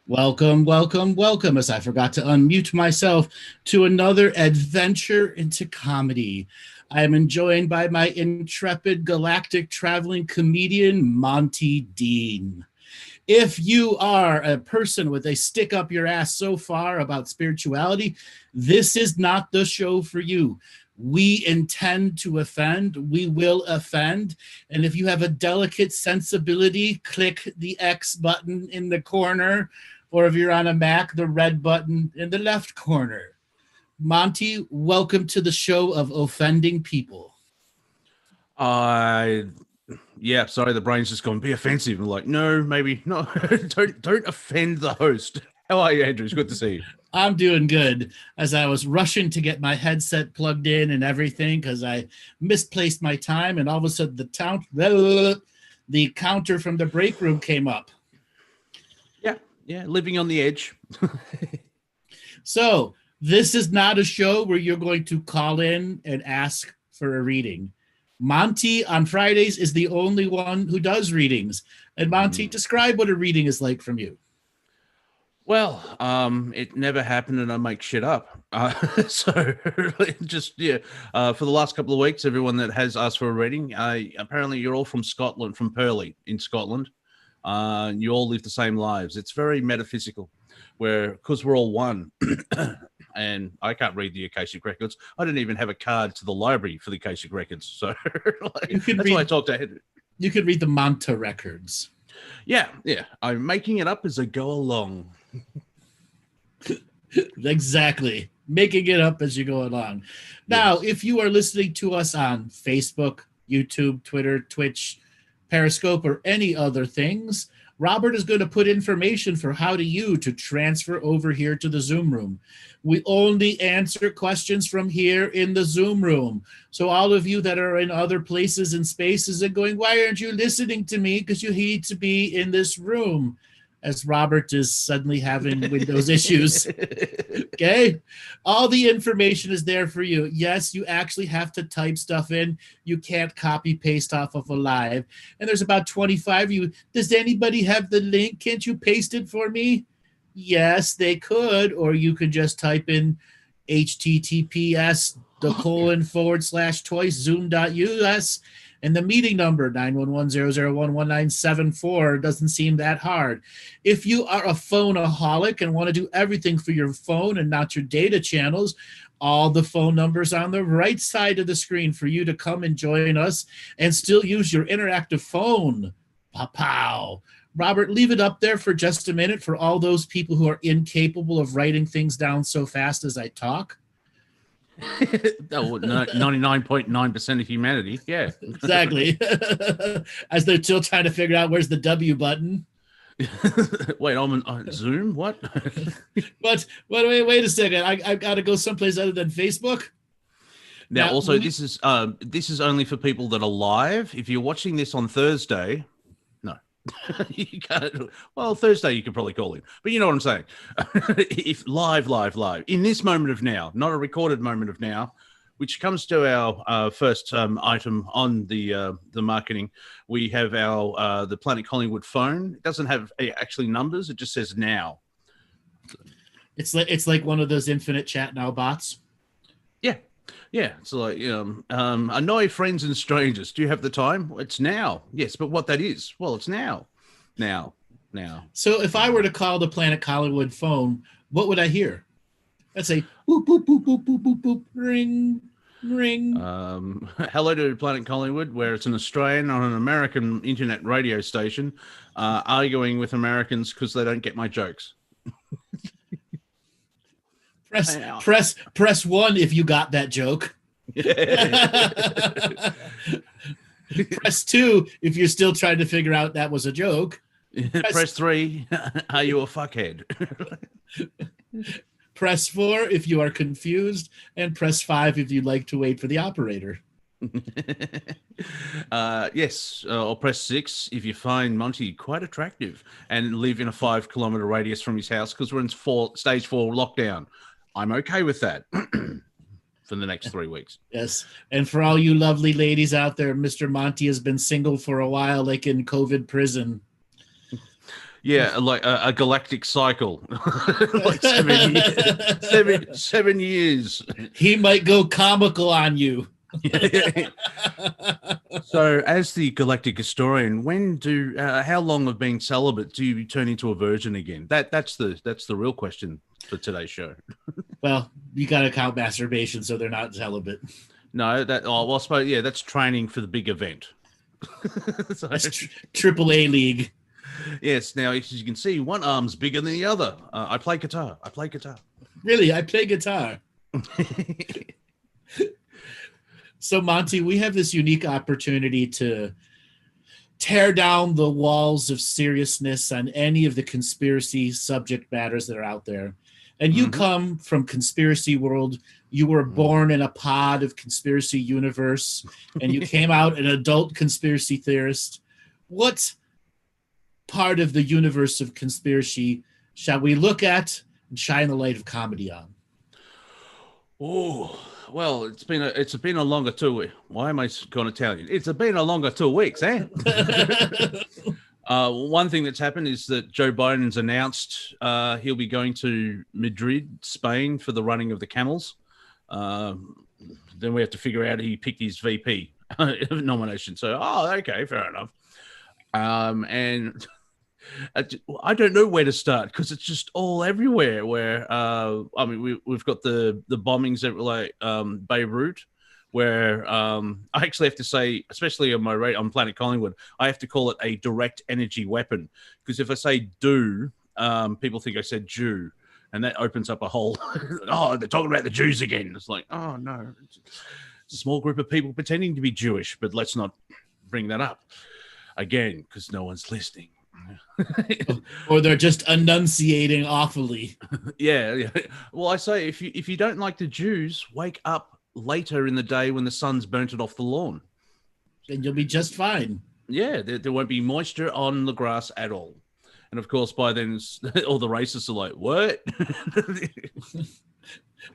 Welcome, welcome, welcome, as I forgot to unmute myself, to another adventure into comedy. I am joined by my intrepid galactic traveling comedian, Monty Dean. If you are a person with a stick up your ass so far about spirituality, this is not the show for you. We intend to offend, we will offend. And if you have a delicate sensibility, click the X button in the corner, or if you're on a Mac, the red button in the left corner. Monty, welcome to the show of offending people. Yeah, sorry, the brain's just gone, be offensive. I'm like, no, maybe no. don't offend the host. How are you, Andrew? It's good to see you. I'm doing good, as I was rushing to get my headset plugged in and everything because I misplaced my time, and all of a sudden the counter from the break room came up. Yeah, living on the edge. So this is not a show where you're going to call in and ask for a reading. Monty on Fridays is the only one who does readings. And Monty, describe what a reading is like from you. Well, it never happened, and I make shit up. So just for the last couple of weeks, everyone that has asked for a reading, apparently you're all from Scotland, from Purley in Scotland. You all live the same lives. It's very metaphysical, because we're all one. And I can't read the Akashic Records. I didn't even have a card to the library for the Akashic Records. So that's why I talked to Henry. You could read the Manta records. Yeah. I'm making it up as I go along. Exactly. Making it up as you go along. Now, if you are listening to us on Facebook, YouTube, Twitter, Twitch, Periscope, or any other things, Robert is going to put information for how to transfer over here to the Zoom room. We only answer questions from here in the Zoom room. So all of you that are in other places and spaces are going, why aren't you listening to me? Because you need to be in this room. As Robert is suddenly having Windows issues. Okay? All the information is there for you. Yes, you actually have to type stuff in. You can't copy paste off of a live. And there's about 25 of you. Does anybody have the link? Can't you paste it for me? Yes, they could. Or you could just type in https://toys.zoom.us. And the meeting number, 911-001-1974, doesn't seem that hard. If you are a phoneaholic and want to do everything for your phone and not your data channels, all the phone numbers on the right side of the screen for you to come and join us and still use your interactive phone. Pow. Robert, leave it up there for just a minute for all those people who are incapable of writing things down so fast as I talk. 99.9% of humanity. Yeah, exactly. As they're still trying to figure out where's the W button. Wait, I'm on Zoom. What? But wait a second. I got to go someplace other than Facebook. Now also, this is only for people that are live. If you're watching this on Thursday, no. You can't. Well, Thursday you could probably call in, but you know what I'm saying. If live in this moment of now, not a recorded moment of now, which comes to our first item on the marketing, we have our the Planet Collingwood phone. It doesn't have actually numbers; it just says now. It's like one of those infinite chat now bots. Yeah, it's like, annoy friends and strangers. Do you have the time? It's now. Yes, but what that is? Well, it's now. Now. So if I were to call the Planet Collingwood phone, what would I hear? I'd say, boop, boop, boop, boop, boop, boop, boop, ring, ring. Hello to Planet Collingwood, where it's an Australian on an American internet radio station arguing with Americans because they don't get my jokes. Press 1 if you got that joke. Press 2 if you're still trying to figure out that was a joke. Press 3, are you a fuckhead? Press 4 if you are confused, and press 5 if you'd like to wait for the operator. Yes, or press 6 if you find Monty quite attractive and live in a 5-kilometer radius from his house because we're in stage 4 lockdown. I'm okay with that for the next 3 weeks. Yes. And for all you lovely ladies out there, Mr. Monty has been single for a while, like in COVID prison. Yeah, like a galactic cycle. Like 7 years. He might go comical on you. So, as the Galactic Historian, how long of being celibate do you turn into a virgin again? That's the real question for today's show. Well, you got to count masturbation, so they're not celibate. No, I suppose that's training for the big event. So, that's Triple A League. Yes. Now, as you can see, one arm's bigger than the other. I play guitar. Really, I play guitar. So, Monty, we have this unique opportunity to tear down the walls of seriousness on any of the conspiracy subject matters that are out there. And you come from conspiracy world. You were born in a pod of conspiracy universe, and you came out an adult conspiracy theorist. What part of the universe of conspiracy shall we look at and shine the light of comedy on? Oh, well, it's been a longer 2 weeks. Why am I going Italian? It's been a longer 2 weeks, eh? One thing that's happened is that Joe Biden's announced he'll be going to Madrid, Spain, for the running of the camels. Then we have to figure out he picked his VP nomination. So, okay, fair enough. And I don't know where to start because it's just all everywhere. Where we've got the bombings at like Beirut, where I actually have to say, especially on my rate on Planet Collingwood, I have to call it a direct energy weapon because if I say "do," people think I said "Jew," and that opens up a whole. Oh, they're talking about the Jews again. It's like, oh no, it's a small group of people pretending to be Jewish, but let's not bring that up again because no one's listening. Or they're just enunciating awfully. Yeah. Well, I say if you don't like the Jews, wake up later in the day when the sun's burnt it off the lawn. And you'll be just fine. Yeah, there won't be moisture on the grass at all. And of course, by then, all the racists are like, what?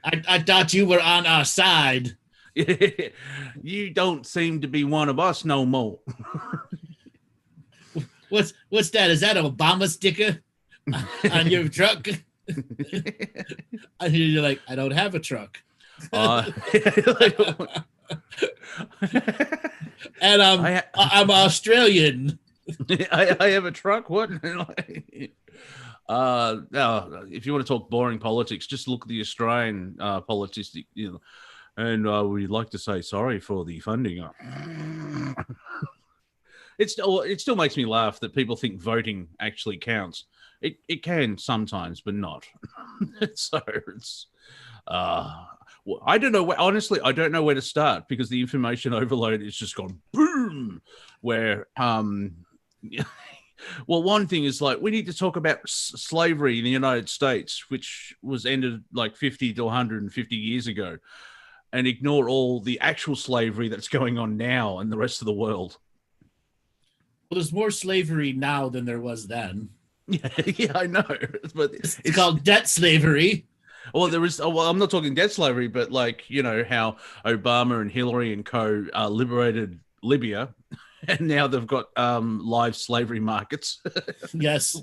I thought you were on our side. You don't seem to be one of us no more. What's that? Is that an Obama sticker on your truck? And you're like, I don't have a truck. And I'm Australian. I have a truck. What? No, if you want to talk boring politics, just look at the Australian politics. And we'd like to say sorry for the funding. It still makes me laugh that people think voting actually counts. It can sometimes, but not. So it's I don't know. Honestly, I don't know where to start because the information overload is just gone boom. Where well, one thing is like we need to talk about slavery in the United States, which was ended like 50 to 150 years ago, and ignore all the actual slavery that's going on now in the rest of the world. Well, there's more slavery now than there was then. Yeah, I know. But it's called debt slavery. Well, there is. Well, I'm not talking debt slavery, but like how Obama and Hillary and co liberated Libya, and now they've got live slavery markets. Yes.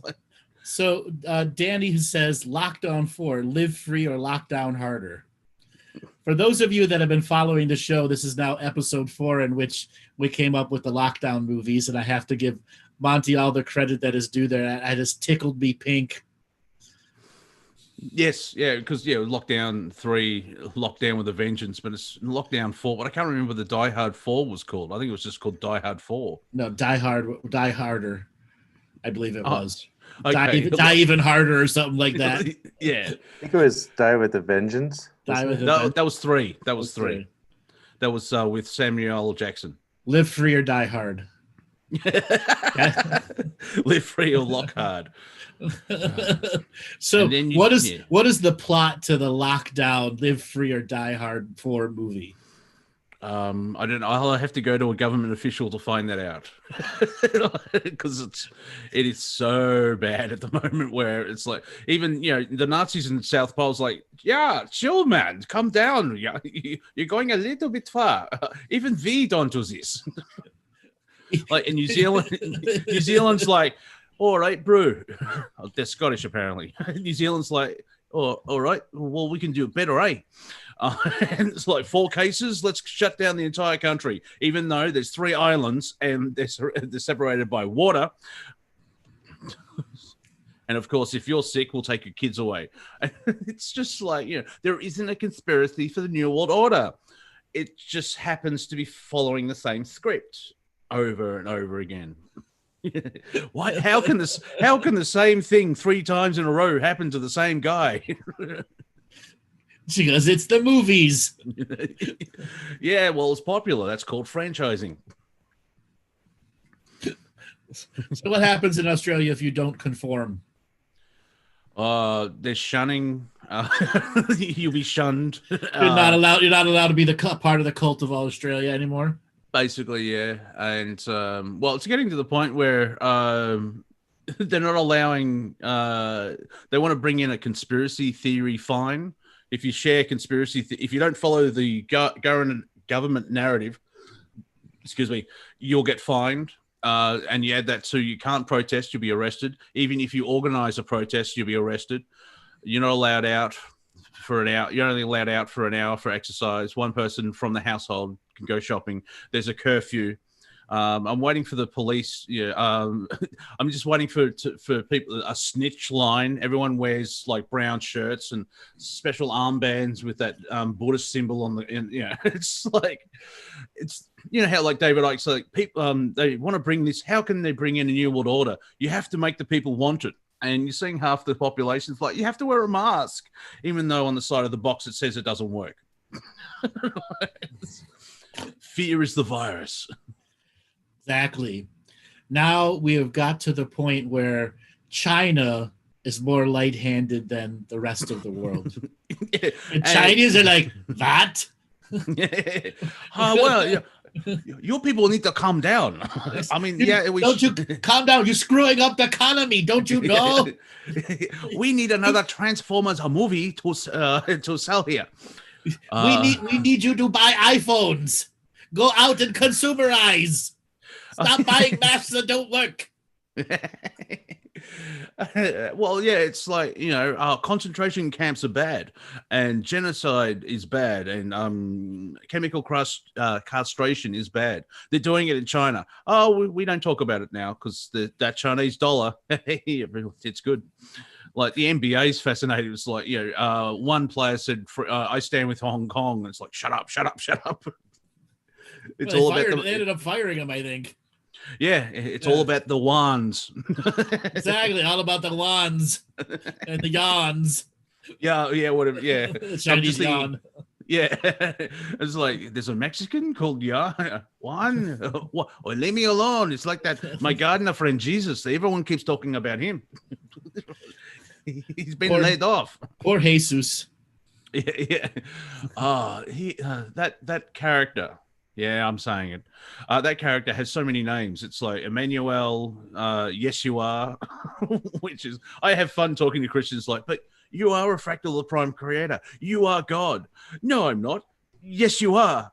So Danny says, "Lockdown 4: Live free or lock down harder." For those of you that have been following the show, this is now episode 4 in which we came up with the lockdown movies, and I have to give Monty all the credit that is due there. That just tickled me pink. Yes, yeah, because Lockdown 3, Lockdown with a Vengeance, but it's Lockdown 4. But I can't remember what the Die Hard 4 was called. I think it was just called Die Hard 4. No, Die Harder, I believe it was. Okay. Die even harder or something like that. Yeah, I think it was Die with a Vengeance. That was 3. That was 3. That was with Samuel L. Jackson. Live free or die hard. Live free or lock hard. So what is the plot to the lockdown Live Free or Die Hard 4 movie? I don't know. I'll have to go to a government official to find that out because it is so bad at the moment where it's like even the Nazis in the South Pole's like, yeah, chill, man, come down. Yeah, you're going a little bit far. Even we don't do this. Like in New Zealand, New Zealand's like, all right, brew. Oh, they're Scottish, apparently. New Zealand's like, oh, all right, well, we can do it better, eh? And it's like 4 cases. Let's shut down the entire country, even though there's 3 islands and they're separated by water. And of course, if you're sick, we'll take your kids away. And it's just like, there isn't a conspiracy for the New World Order. It just happens to be following the same script over and over again. Why? How can the same thing 3 times in a row happen to the same guy? Because it's the movies. Yeah, well, it's popular. That's called franchising. So what happens in Australia if you don't conform? They're shunning. You'll be shunned. You're not allowed to be the part of the cult of Australia anymore. Basically, yeah. And well, it's getting to the point where they're not allowing. They want to bring in a conspiracy theory fine if you share conspiracy. If you don't follow the government narrative, excuse me, you'll get fined. And you add that to you can't protest, you'll be arrested. Even if you organize a protest, you'll be arrested. You're not allowed out for an hour. You're only allowed out for an hour for exercise. 1 person from the household can go shopping. There's a curfew. I'm waiting for the police. Yeah, I'm just waiting for people. A snitch line. Everyone wears like brown shirts and special armbands with that Buddhist symbol on the. It's like it's. You know how like David Icke's like people they want to bring this. How can they bring in a new world order? You have to make the people want it. And you're seeing half the population's like, you have to wear a mask, even though on the side of the box it says it doesn't work. Fear is the virus. Exactly. Now we have got to the point where China is more light-handed than the rest of the world. And Chinese are like, that? Well, yeah. You people need to calm down. I mean, don't you calm down? You're screwing up the economy. Don't you know? We need another Transformers movie to sell here. We need you to buy iPhones. Go out and consumerize. Stop buying masks that don't work. Well, yeah, it's like, concentration camps are bad and genocide is bad and chemical castration is bad. They're doing it in China. Oh, we don't talk about it now because that Chinese dollar, it's good. Like the NBA is fascinating. It's like, one player said, I stand with Hong Kong. And it's like, shut up. It's all about they ended up firing him, I think. Yeah, it's all about the wands. Exactly, all about the wands and the yawns. Yeah, whatever. Yeah, Chinese yawn. Yeah, it's like there's a Mexican called Juan. Or leave me alone. It's like that. My gardener friend Jesus. Everyone keeps talking about him. He's been laid off. Poor Jesus. Yeah. That character. Yeah, I'm saying it. That character has so many names. It's like Emmanuel, yes, you are, which is, I have fun talking to Christians like, but you are a fractal of the prime creator. You are God. No, I'm not. Yes, you are.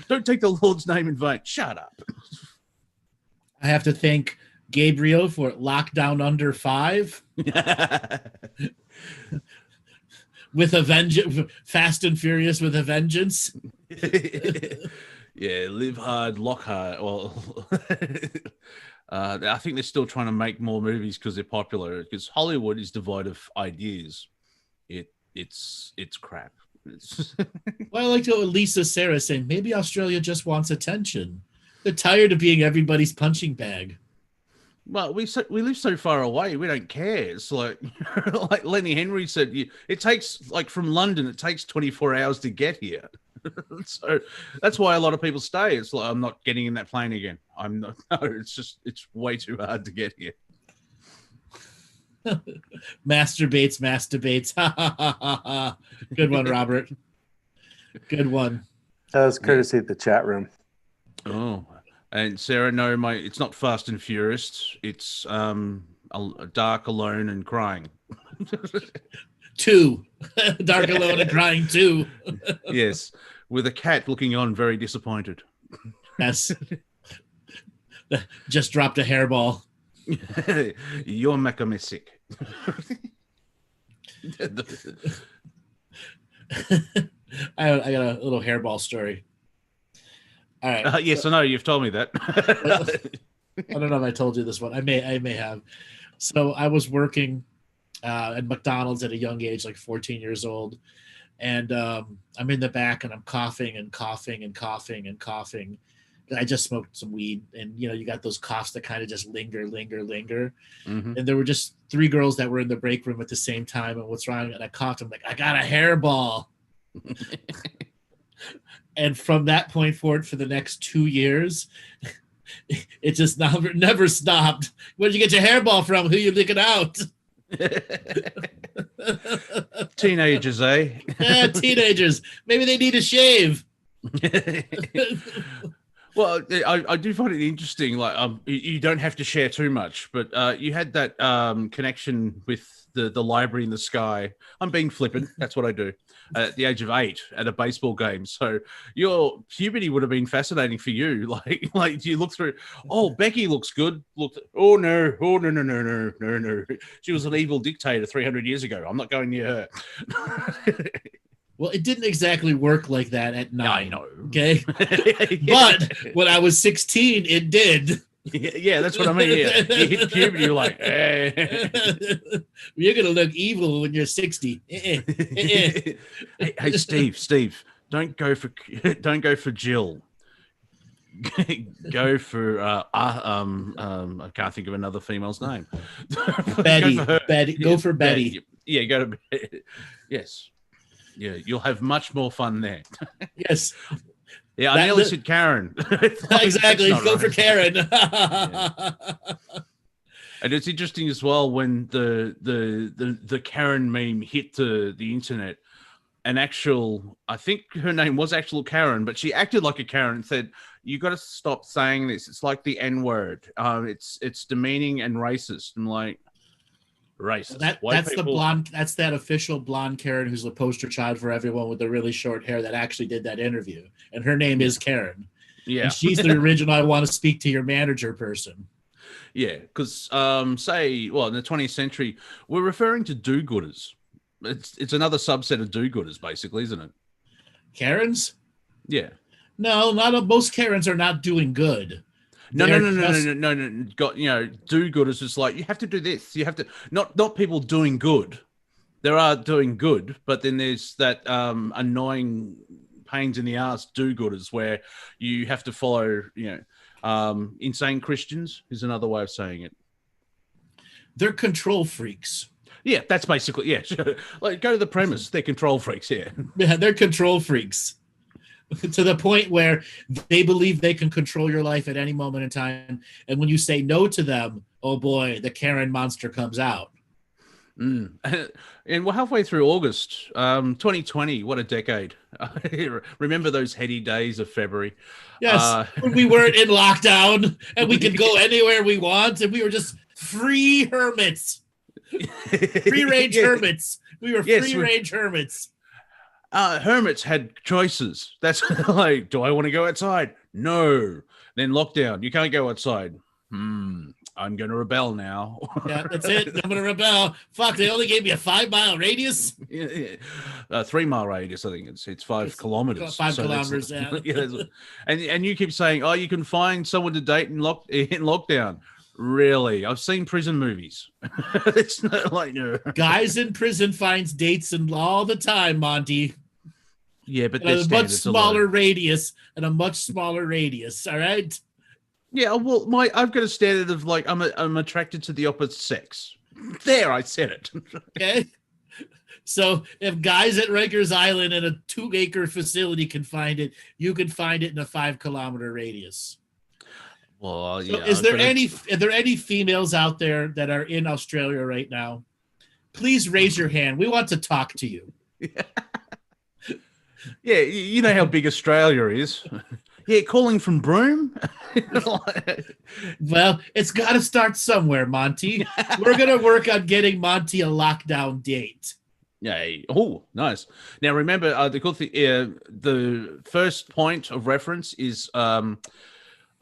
Don't take the Lord's name in vain. Shut up. I have to thank Gabriel for Lockdown Under 5. With a vengeance, Fast and Furious with a vengeance. Yeah, live hard, lock hard. Well, I think they're still trying to make more movies because they're popular. Because Hollywood is devoid of ideas. It's crap. Well, I like to Lisa Sarah saying maybe Australia just wants attention. They're tired of being everybody's punching bag. Well, we live so far away, we don't care. It's like like Lenny Henry said, it takes like from London, it takes 24 hours to get here. So that's why a lot of people stay. It's like I'm not getting in that plane again. I'm not. No, it's way too hard to get here. Masturbates. Good one, Robert. Good one. That was courtesy of the chat room. Oh. And Sarah, no, it's not Fast and Furious. It's Dark, Alone, and Crying. 2. Dark, Alone, and Crying 2. Yes, with a cat looking on very disappointed. Yes. Just dropped a hairball. You're Macamessic. I got a little hairball story. All right. Yes, I know. You've told me that. I don't know if I told you this one. I may have. So I was working at McDonald's at a young age, like 14 years old. And I'm in the back and I'm coughing and coughing and coughing and coughing. I just smoked some weed, and you got those coughs that kind of just linger. Mm-hmm. And there were just 3 girls that were in the break room at the same time. And what's wrong? And I coughed. I'm like, I got a hairball. And from that point forward, for the next 2 years, it just never stopped. Where'd you get your hairball from? Who you licking out? Teenagers, eh? Yeah, teenagers. Maybe they need a shave. Well, I do find it interesting. Like, you don't have to share too much, but you had that connection with the library in the sky. I'm being flippant. That's what I do at the age of 8 at a baseball game. So your puberty would have been fascinating for you. Like you look through. Oh, Becky looks good. Oh no. She was an evil dictator 300 years ago. I'm not going near her. Well, it didn't exactly work like that at 9. I know. Okay. But when I was 16, it did. Yeah, that's what I mean. Yeah. You hit puberty, you're like, hey. You're going to look evil when you're 60. Hey, Steve, don't go for Jill. Go for I can't think of another female's name. Betty. Go for Betty. Yeah, go to Betty. Yes. Yeah, you'll have much more fun there. Yes. Yeah, I nearly said Karen. Exactly. Go for Karen. Yeah. And it's interesting as well when the Karen meme hit the internet. I think her name was actual Karen, but she acted like a Karen and said, "You got to stop saying this. It's like the N-word. It's demeaning and racist." I'm like, racist. The blonde. That's that official blonde Karen who's the poster child for everyone with the really short hair that actually did that interview, and her name is Karen. Yeah, and she's the original. I want to speak to your manager person. Yeah, because in the 20th century, we're referring to do-gooders. It's another subset of do-gooders, basically, isn't it? Karens? Yeah. No, most Karens are not doing good. No. Got do-gooders is like you have to do this. You have to not people doing good. There are doing good, but then there's that annoying pains in the ass do-gooders where you have to follow. Insane Christians is another way of saying it. They're control freaks. Yeah, that's basically Like go to the premise. They're control freaks. Yeah, they're control freaks. To the point where they believe they can control your life at any moment in time. And when you say no to them, oh boy, the Karen monster comes out. And we're halfway through August, 2020. What a decade. Remember those heady days of February? Yes, when we weren't in lockdown and we could go anywhere we want and we were just free hermits. Free-range hermits. We were free-range hermits. Hermits had choices. That's like, do I want to go outside? No. Then lockdown. You can't go outside. I'm going to rebel now. Yeah, that's it. I'm going to rebel. Fuck, they only gave me a 5-mile radius. 3-mile radius, I think. It's 5 kilometers. 5 kilometers, yeah. And you keep saying, oh, you can find someone to date in lockdown. Really? I've seen prison movies. It's not like no. Guys in prison finds dates all the time, Monty. Yeah, but a much smaller radius and a much smaller radius. All right. Yeah, well, I've got a standard of like I'm attracted to the opposite sex. There, I said it. Okay. So if guys at Rikers Island in a 2-acre facility can find it, you can find it in a 5-kilometer radius. Well, yeah. So are there any females out there that are in Australia right now? Please raise your hand. We want to talk to you. Yeah, you know how big Australia is. Yeah, calling from Broome. Well, it's got to start somewhere, Monty. We're going to work on getting Monty a lockdown date. Yeah. Oh, nice. Now, remember, the cool thing, the first point of reference is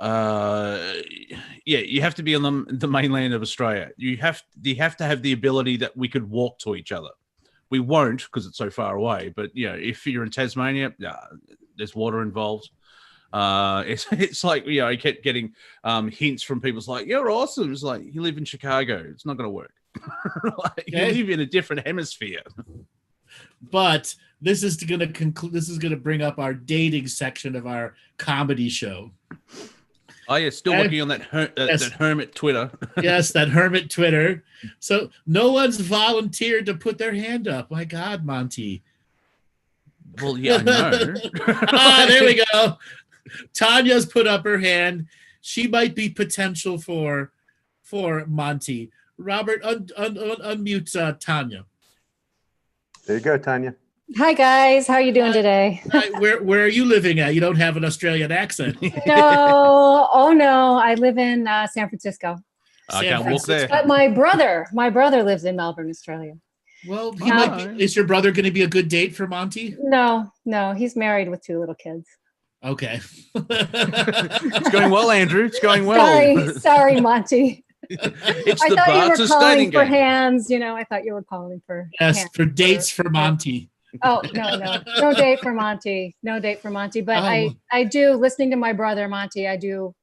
you have to be on the mainland of Australia. You have to have the ability that we could walk to each other. We won't because it's so far away. But if you're in Tasmania, there's water involved. It's like I kept getting hints from people. It's like, you're awesome. It's like, you live in Chicago. It's not going to work. You live in a different hemisphere. But this is going to conclude. This is going to bring up our dating section of our comedy show. Oh yeah, still working on that hermit Twitter. Yes, that hermit Twitter. So no one's volunteered to put their hand up. My God, Monty. Well, yeah, I know. There we go. Tanya's put up her hand. She might be potential for Monty. Robert, unmute Tanya. There you go, Tanya. Hi guys, how are you doing today? Where are you living at? You don't have an Australian accent. No, I live in San Francisco. I can't walk there. But my brother lives in Melbourne, Australia. Well, is your brother going to be a good date for Monty? No, he's married with 2 little kids. Okay. It's going well, Andrew. It's going well. Sorry, Monty. It's I the thought you were calling for game. hands. I thought you were calling for hands for dates for Monty. Oh, no date for Monty. No date for Monty. But I do, listening to my brother, Monty, I do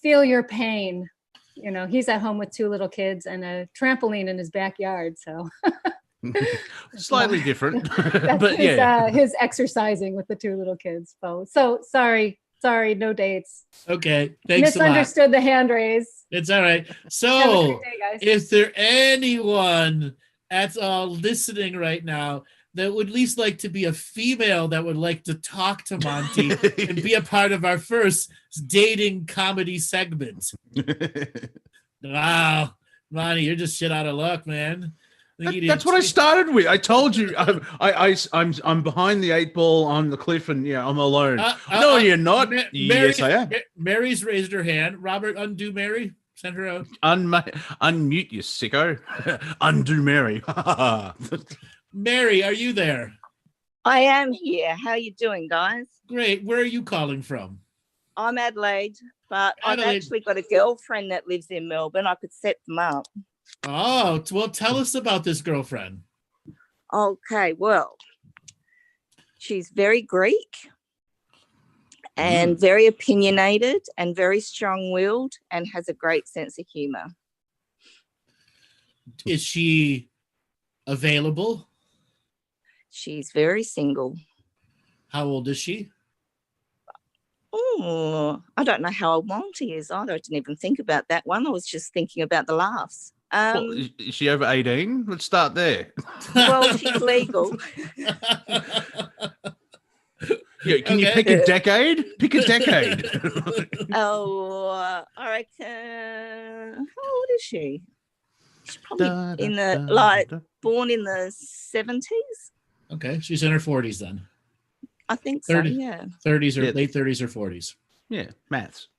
feel your pain. He's at home with 2 little kids and a trampoline in his backyard. So slightly different, that's but his exercising with the 2 little kids. So sorry, no dates. Okay, thanks. Misunderstood the hand raise. It's all right. So, is there anyone that's listening right now that would at least like to be a female that would like to talk to Monty and be a part of our first dating comedy segment? Wow, Monty, you're just shit out of luck, man. That's what I started with. I told you I'm behind the 8 ball on the cliff, and I'm alone. No, you're not. Yes, I am. Mary's raised her hand. Robert, undo Mary. Send her out. Unmute, you sicko. Undo Mary. Mary, are you there? I am here. How are you doing, guys? Great. Where are you calling from? I'm Adelaide, but I've actually got a girlfriend that lives in Melbourne. I could set them up. Oh, well, tell us about this girlfriend. Okay, well, she's very Greek and very opinionated and very strong-willed and has a great sense of humor. Is she available? She's very single. How old is she? Oh, I don't know how old Monty is either. I didn't even think about that one. I was just thinking about the laughs. Is she over 18? Let's start there. Well, she's legal. Can you pick a decade? Pick a decade. I reckon. How old is she? She's probably born in the 70s. Okay, she's in her 40s then. I think so. Yeah. 30s or late 30s or 40s. Yeah, maths.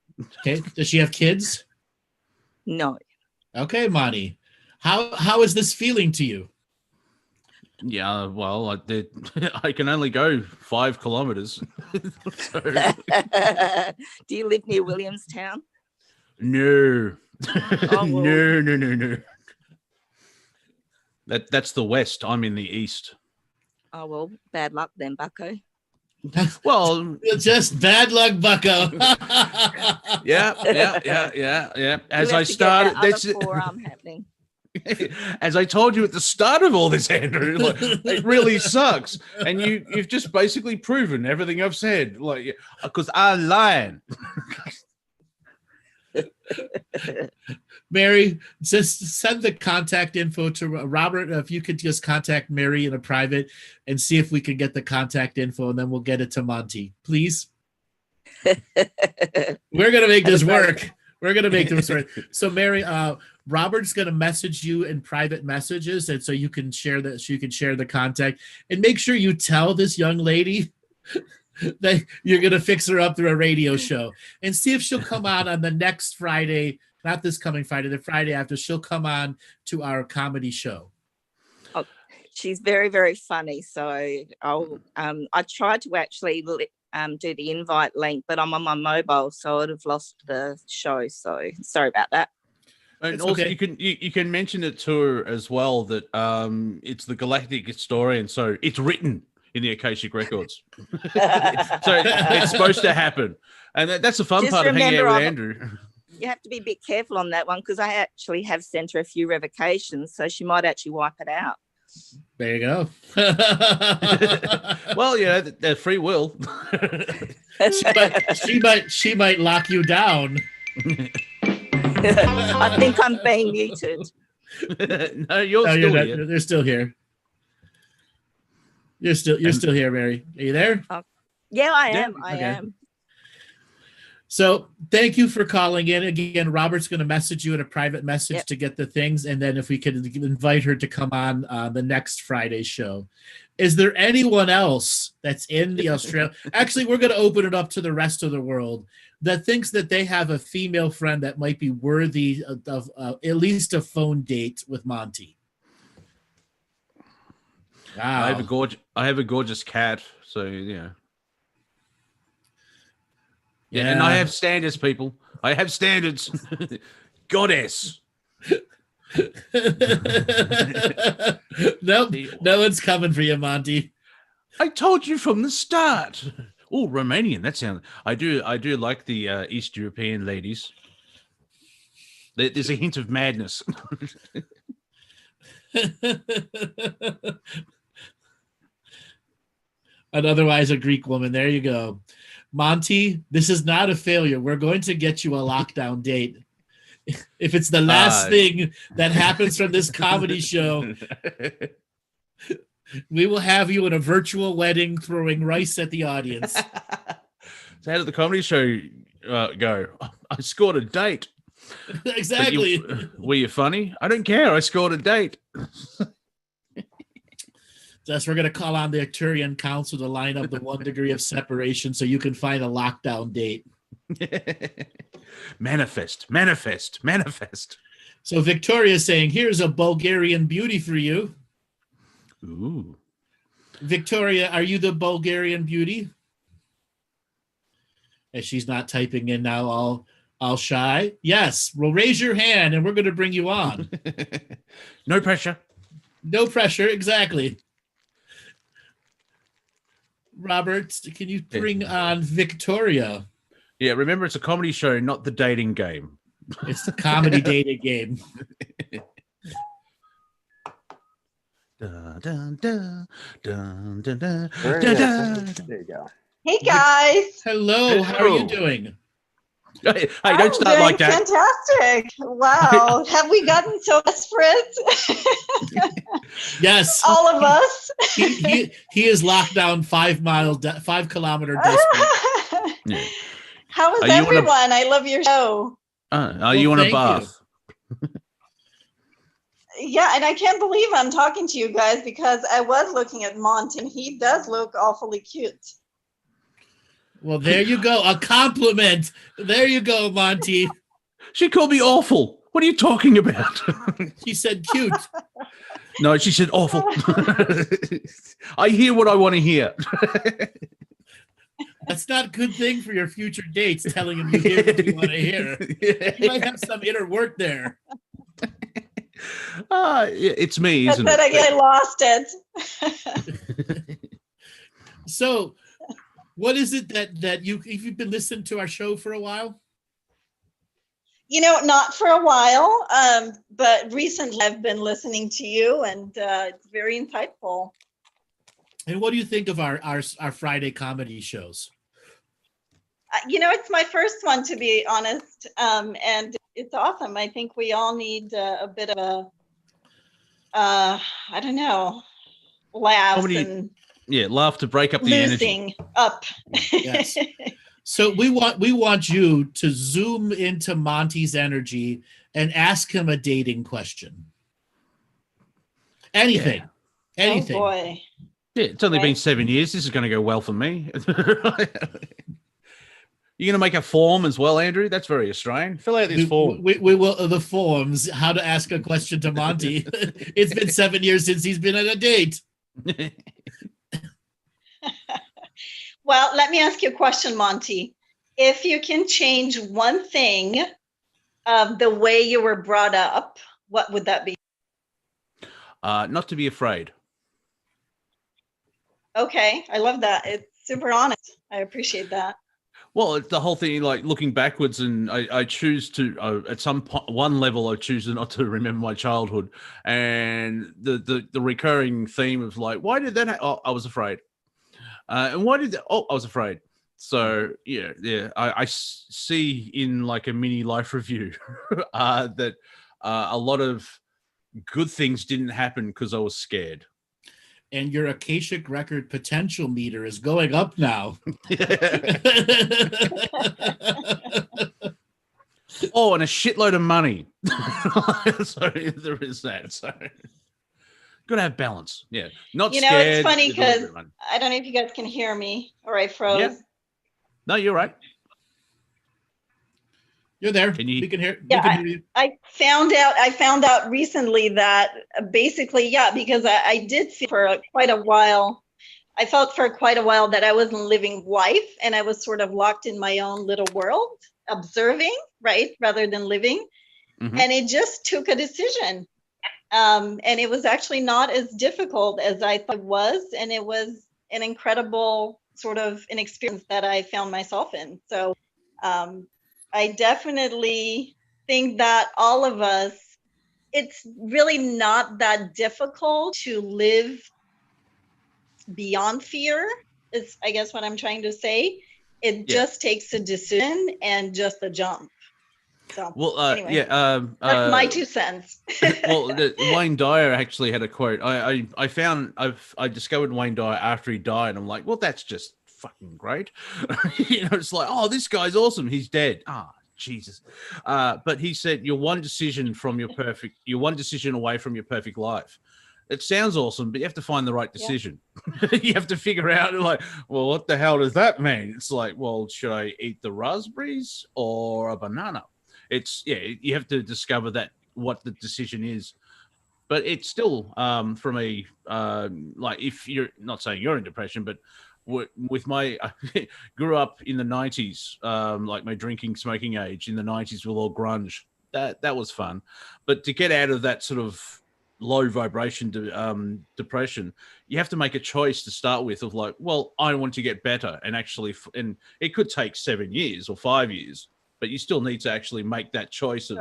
Okay. Does she have kids? No. Okay, Monty. How is this feeling to you? Yeah, well, I can only go 5 kilometers. So. Do you live near Williamstown? No. Oh, well. No. That's the west. I'm in the east. Oh, well, bad luck then, bucko. Well, just bad luck, bucko. Yeah. As I started, that's happening. As I told you at the start of all this, Andrew, it really sucks, and you've just basically proven everything I've said, because I'm lying. Mary, just send the contact info to Robert. If you could just contact Mary in a private and see if we can get the contact info, and then we'll get it to Monty, please. We're gonna make this work. We're gonna make this work. So, Mary, Robert's gonna message you in private messages, and so you can share that. So you can share the contact, and make sure you tell this young lady that you're going to fix her up through a radio show, and see if she'll come on the next Friday, not this coming Friday, the Friday after. She'll come on to our comedy show. Oh, she's very, very funny. So I tried to actually do the invite link, but I'm on my mobile, so I'd have lost the show. So sorry about that. And It's also, okay. you can mention it to her as well that it's the Galactic Historian, so it's written in the Akashic Records. So it's supposed to happen, and that's the fun Just part of hanging out remember, with I've- Andrew. You have to be a bit careful on that one because I actually have sent her a few revocations, so she might actually wipe it out. There you go. Well, yeah, they're free will. she might lock you down. I think I'm being muted. No, you're No, still you're not. here. They're still here. You're still here, Mary. Are you there? Yeah, I Yeah, am. I okay. am. So thank you for calling in. Again, Robert's going to message you in a private message Yep. to get the things, and then if we could invite her to come on the next Friday show. Is there anyone else that's in the Australia? Actually, we're going to open it up to the rest of the world that thinks that they have a female friend that might be worthy of at least a phone date with Monty. Wow. I have a gorgeous cat, so yeah. Yeah, Yeah. and I have standards, people. I have standards. Goddess. Nope, no one's coming for you, Monty. I told you from the start. Oh, Romanian. That sounds. I do like the East European ladies. There's a hint of madness. And otherwise a Greek woman. There you go. Monty, this is not a failure. We're going to get you a lockdown date. If it's the last thing that happens from this comedy show, we will have you in a virtual wedding throwing rice at the audience. So how did the comedy show go? I scored a date. Exactly. Were you funny? I don't care. I scored a date. Thus, we're going to call on the Arcturian Council to line up the 1 degree of separation so you can find a lockdown date. Manifest. So Victoria's saying, here's a Bulgarian beauty for you. Ooh. Victoria, are you the Bulgarian beauty? And she's not typing in now, all shy. Yes, well, raise your hand and we're going to bring you on. No pressure. No pressure, exactly. Robert, can you bring on Victoria? Yeah, remember it's a comedy show, not the dating game. It's the comedy dating game. Dun, dun, dun, dun, dun, dun, Very dun, nice. dun. There you go. Hey guys. Hello, how are you doing? Hey, I'm don't start doing like that. Fantastic. Wow. Have we gotten so desperate? Yes. All of us. He is locked down 5 kilometer distance. Yeah. How is Are you on a- everyone? I love your show. Are you on a thank you. bath? Yeah, and I can't believe I'm talking to you guys because I was looking at Monty and he does look awfully cute. Well, there you go. A compliment. There you go, Monty. She called me awful. What are you talking about? She said cute. No, she said awful. I hear what I want to hear. That's not a good thing for your future dates, telling them you hear what you want to hear. You might have some inner work there. It's me, But isn't then it? again, I lost it. So, what is it that you've been listening to our show for a while? You know, not for a while, but recently I've been listening to you and it's very insightful. And what do you think of our Friday comedy shows? You know, it's my first one, to be honest, and it's awesome. I think we all need a bit of a, I don't know, laughs Comedy, and yeah, laugh to break up the energy. losing up. Yes. So we want you to zoom into Monty's energy and ask him a dating question. Anything. Yeah. Anything. Oh boy. Yeah, it's only Okay. been 7 years. This is going to go well for me. You're going to make a form as well, Andrew? That's very Australian. Fill out this form. We will the forms, how to ask a question to Monty. It's been 7 years since he's been on a date. Well, let me ask you a question, Monty. If you can change one thing of the way you were brought up, what would that be? Not to be afraid. Okay, I love that. It's super honest. I appreciate that. Well, it's the whole thing, like looking backwards, and I choose to, at one level, I choose not to remember my childhood, and the recurring theme of like, why did that? Oh, I was afraid, and why did that? Oh, I was afraid. So yeah, I see in like a mini life review that a lot of good things didn't happen because I was scared. And your Akashic record potential meter is going up now. Oh, and a shitload of money. So there is that. So gotta have balance. Yeah. Not scared. It's funny because I don't know if you guys can hear me or I froze. Yeah. No, you're right. You're there. We can hear you. I found out recently that basically, because I did feel for quite a while. I felt for quite a while that I wasn't living life and I was sort of locked in my own little world, observing, right, rather than living. Mm-hmm. And it just took a decision. And it was actually not as difficult as I thought it was. And it was an incredible sort of an experience that I found myself in. So I definitely think that all of us, it's really not that difficult to live beyond fear, is I guess what I'm trying to say. It just takes a decision and just a jump. So, anyway, that's my 2 cents. Well, Wayne Dyer actually had a quote. I discovered Wayne Dyer after he died. I'm like, well, that's just fucking great. It's like, oh, this guy's awesome. He's dead. Jesus. But he said, you're one decision away from your perfect life. It sounds awesome, but you have to find the right decision. Yeah. You have to figure out, like, well, what the hell does that mean? It's like, well, should I eat the raspberries or a banana? You have to discover what the decision is. But it's still from a like, if you're not saying you're in depression, but with my grew up in the 90s, like my drinking smoking age in the 90s with all grunge, that was fun. But to get out of that sort of low vibration depression, you have to make a choice to start with of like, well, I want to get better, and and it could take 7 years or 5 years, but you still need to actually make that choice of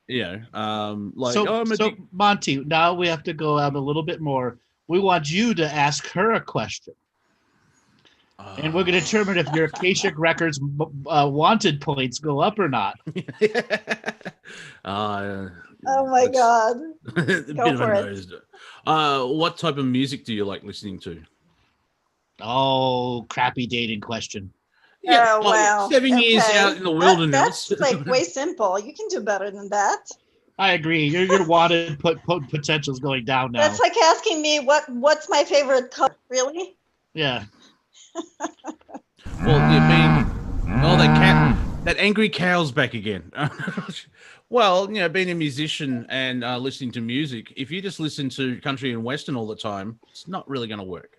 so Monty, now we have to go out a little bit more. We want you to ask her a question. And we're going to determine if your Akashic Records wanted points go up or not. Oh my God. Go for it. What type of music do you like listening to? Oh, crappy dating question. Yeah, wow. 7 years out in the wilderness. That's like way simple. You can do better than that. I agree. Your wanted potential's going down now. That's like asking me what's my favorite color. Really? Yeah. Well, that angry cow's back again. Well, being a musician and listening to music, if you just listen to country and western all the time, it's not really going to work.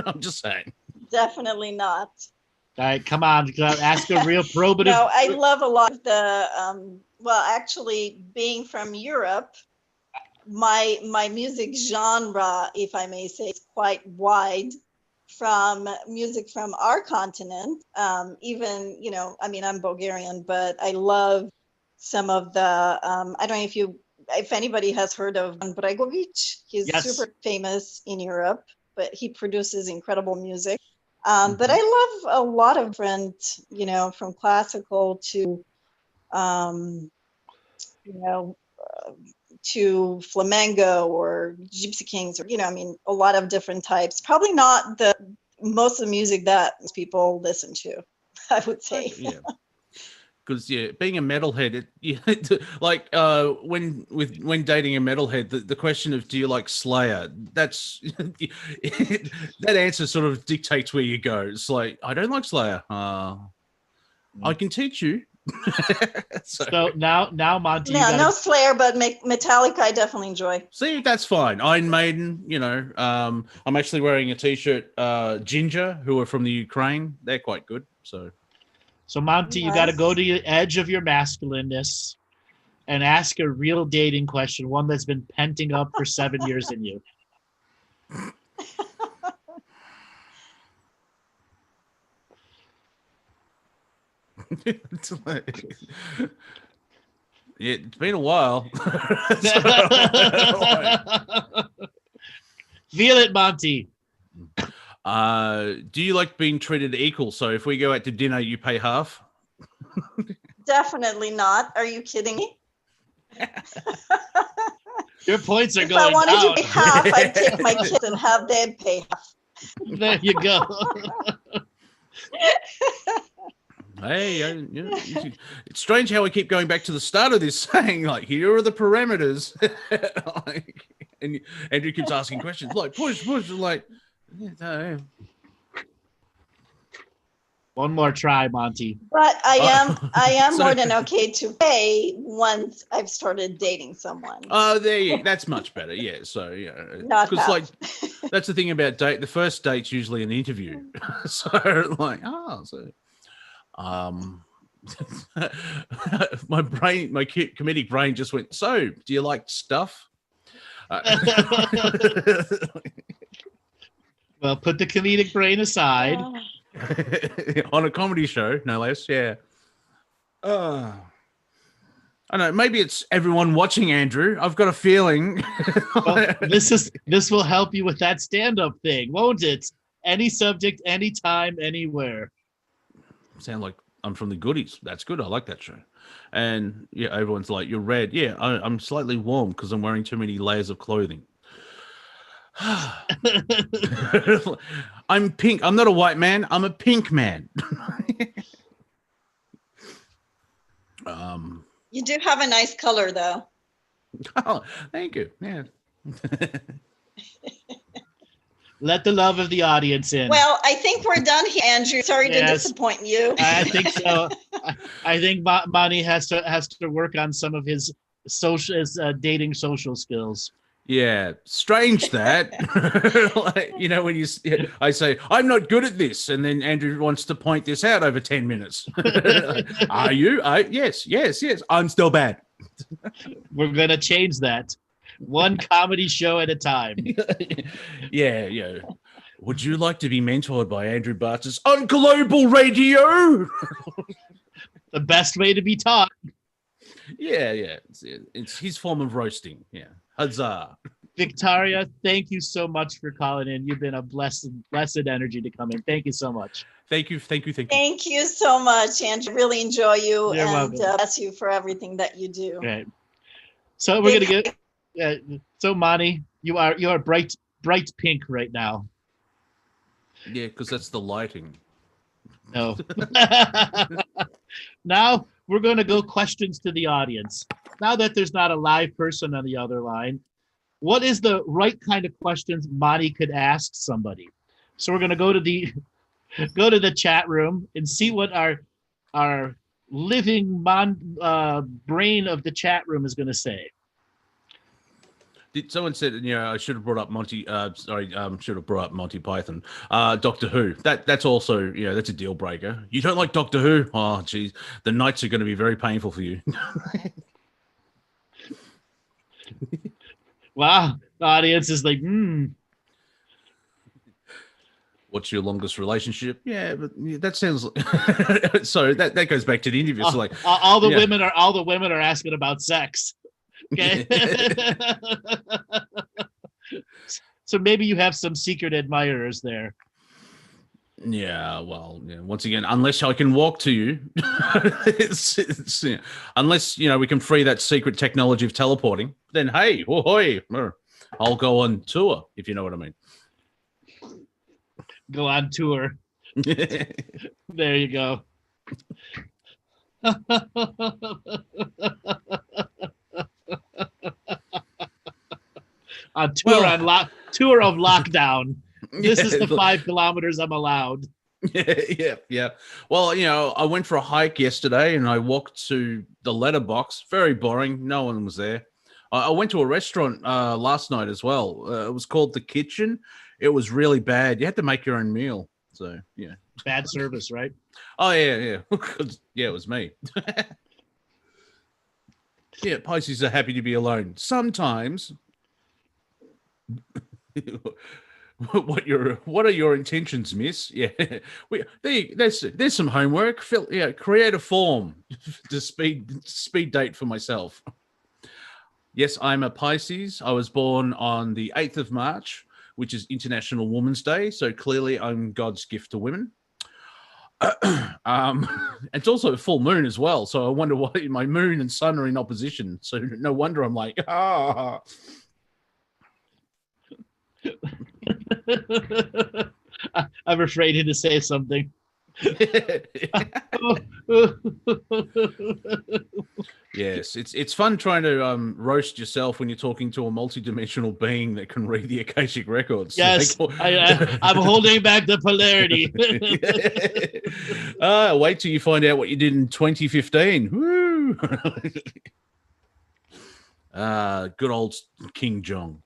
I'm just saying. Definitely not. All right, come on, ask a real probative. No, I love a lot of the, actually being from Europe, my music genre, if I may say, is quite wide. From music from our continent, even, I'm Bulgarian, but I love some of the, I don't know if anybody has heard of Bregovic. He's super famous in Europe, but he produces incredible music. But I love a lot of different, from classical to, to flamenco or gypsy kings, or a lot of different types. Probably not most of the music that people listen to, I would say. Yeah, because being a metalhead, when dating a metalhead, the question of do you like Slayer, that's that answer sort of dictates where you go. It's like, I don't like Slayer. I can teach you. So now Monty, you Yeah, gotta, no Slayer, but Metallica I definitely enjoy. See, that's fine. Iron Maiden, I'm actually wearing a t-shirt, Ginger, who are from the Ukraine. They're quite good. So Monty, you got to Nice. go to the edge of your masculineness and ask a real dating question, one that's been penting up for 7 years in you. it's been a while. Feel it, Monty. Do you like being treated equal? So if we go out to dinner, you pay half? Definitely not. Are you kidding me? Your points are If going I wanted down. to pay half, I'd take my kids and have them pay half. There you go. Hey, it's strange how we keep going back to the start of this, saying like, here are the parameters, and Andrew keeps asking questions like, push, like, no. One more try, Monty. But I am So- more than okay to pay once I've started dating someone. Oh, that's much better. Yeah, so Not because half. like that's the thing about date. The first date's usually an interview, so like, my comedic brain just went. So, do you like stuff? Well, put the comedic brain aside. On a comedy show, no less. Yeah. I don't know. Maybe it's everyone watching, Andrew. I've got a feeling. Well, this will help you with that stand-up thing, won't it? Any subject, anytime, anywhere. Sound like I'm from the goodies. That's good. I like that show. And yeah, everyone's like, you're red. Yeah, I'm slightly warm because I'm wearing too many layers of clothing. I'm pink. I'm not a white man. I'm a pink man. You do have a nice color, though. Oh, thank you. Yeah. Let the love of the audience in. Well, I think we're done here, Andrew. Sorry to Yes. disappoint you. I think so. I think Monty has to work on some of his dating social skills. Yeah, strange that. Like, when I say I'm not good at this, and then Andrew wants to point this out over 10 minutes. Are you? Yes. I'm still bad. We're gonna change that. One comedy show at a time. Yeah. Would you like to be mentored by Andrew Bartzis on Global Radio? The best way to be taught. Yeah. It's his form of roasting. Yeah. Huzzah. Victoria, thank you so much for calling in. You've been a blessed energy to come in. Thank you so much. Thank you. Thank you so much, Andrew. Really enjoy you You're and welcome. bless you for everything that you do. Right. So we're gonna get. So Monty, you are bright pink right now. Yeah, because that's the lighting. No. Now we're going to go questions to the audience. Now that there's not a live person on the other line, what is the right kind of questions Monty could ask somebody? So we're going to go to the chat room and see what our living brain of the chat room is going to say. Someone said, I should have brought up Monty. Should have brought up Monty Python. Doctor Who. That's also, that's a deal breaker. You don't like Doctor Who? Oh, geez, the nights are going to be very painful for you. Wow, the audience is like, What's your longest relationship? Yeah, but that sounds. So that goes back to the interview. So like, all the women are asking about sex. Okay. So maybe you have some secret admirers there. Yeah, well, once again, unless I can walk to you, unless we can free that secret technology of teleporting, then hey, ahoy, I'll go on tour, if you know what I mean. Go on tour. There you go. On tour tour of lockdown. This is the 5 kilometers I'm allowed. Yeah. Well, I went for a hike yesterday and I walked to the letterbox. Very boring. No one was there. I went to a restaurant last night as well. It was called The Kitchen. It was really bad. You had to make your own meal. So, yeah. Bad service, right? Oh, yeah. Yeah, it was me. Yeah, Pisces are happy to be alone. Sometimes. What are your intentions, miss? Yeah, there's some homework. Create a form to speed date for myself. Yes, I'm a Pisces. I was born on the 8th of March, which is International Women's Day. So clearly I'm God's gift to women. It's also a full moon as well. So I wonder why my moon and sun are in opposition. So no wonder I'm like, ah. I'm afraid to say something. Yes, it's fun trying to roast yourself when you're talking to a multidimensional being that can read the Akashic records. Yes, I'm holding back the polarity. Wait till you find out what you did in 2015. Woo! Good old King John.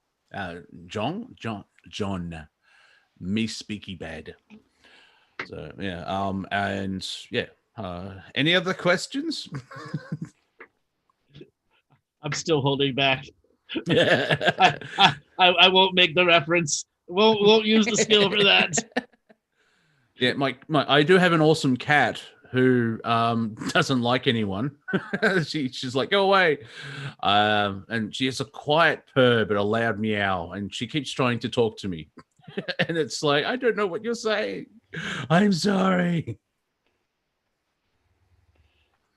John. Me speaky bad. So yeah, and yeah. Any other questions? I'm still holding back. I won't make the reference. Won't use the skill for that. Yeah, I do have an awesome cat who doesn't like anyone. She's like, go away. And she has a quiet purr but a loud meow, and she keeps trying to talk to me. And it's like, I don't know what you're saying. I'm sorry.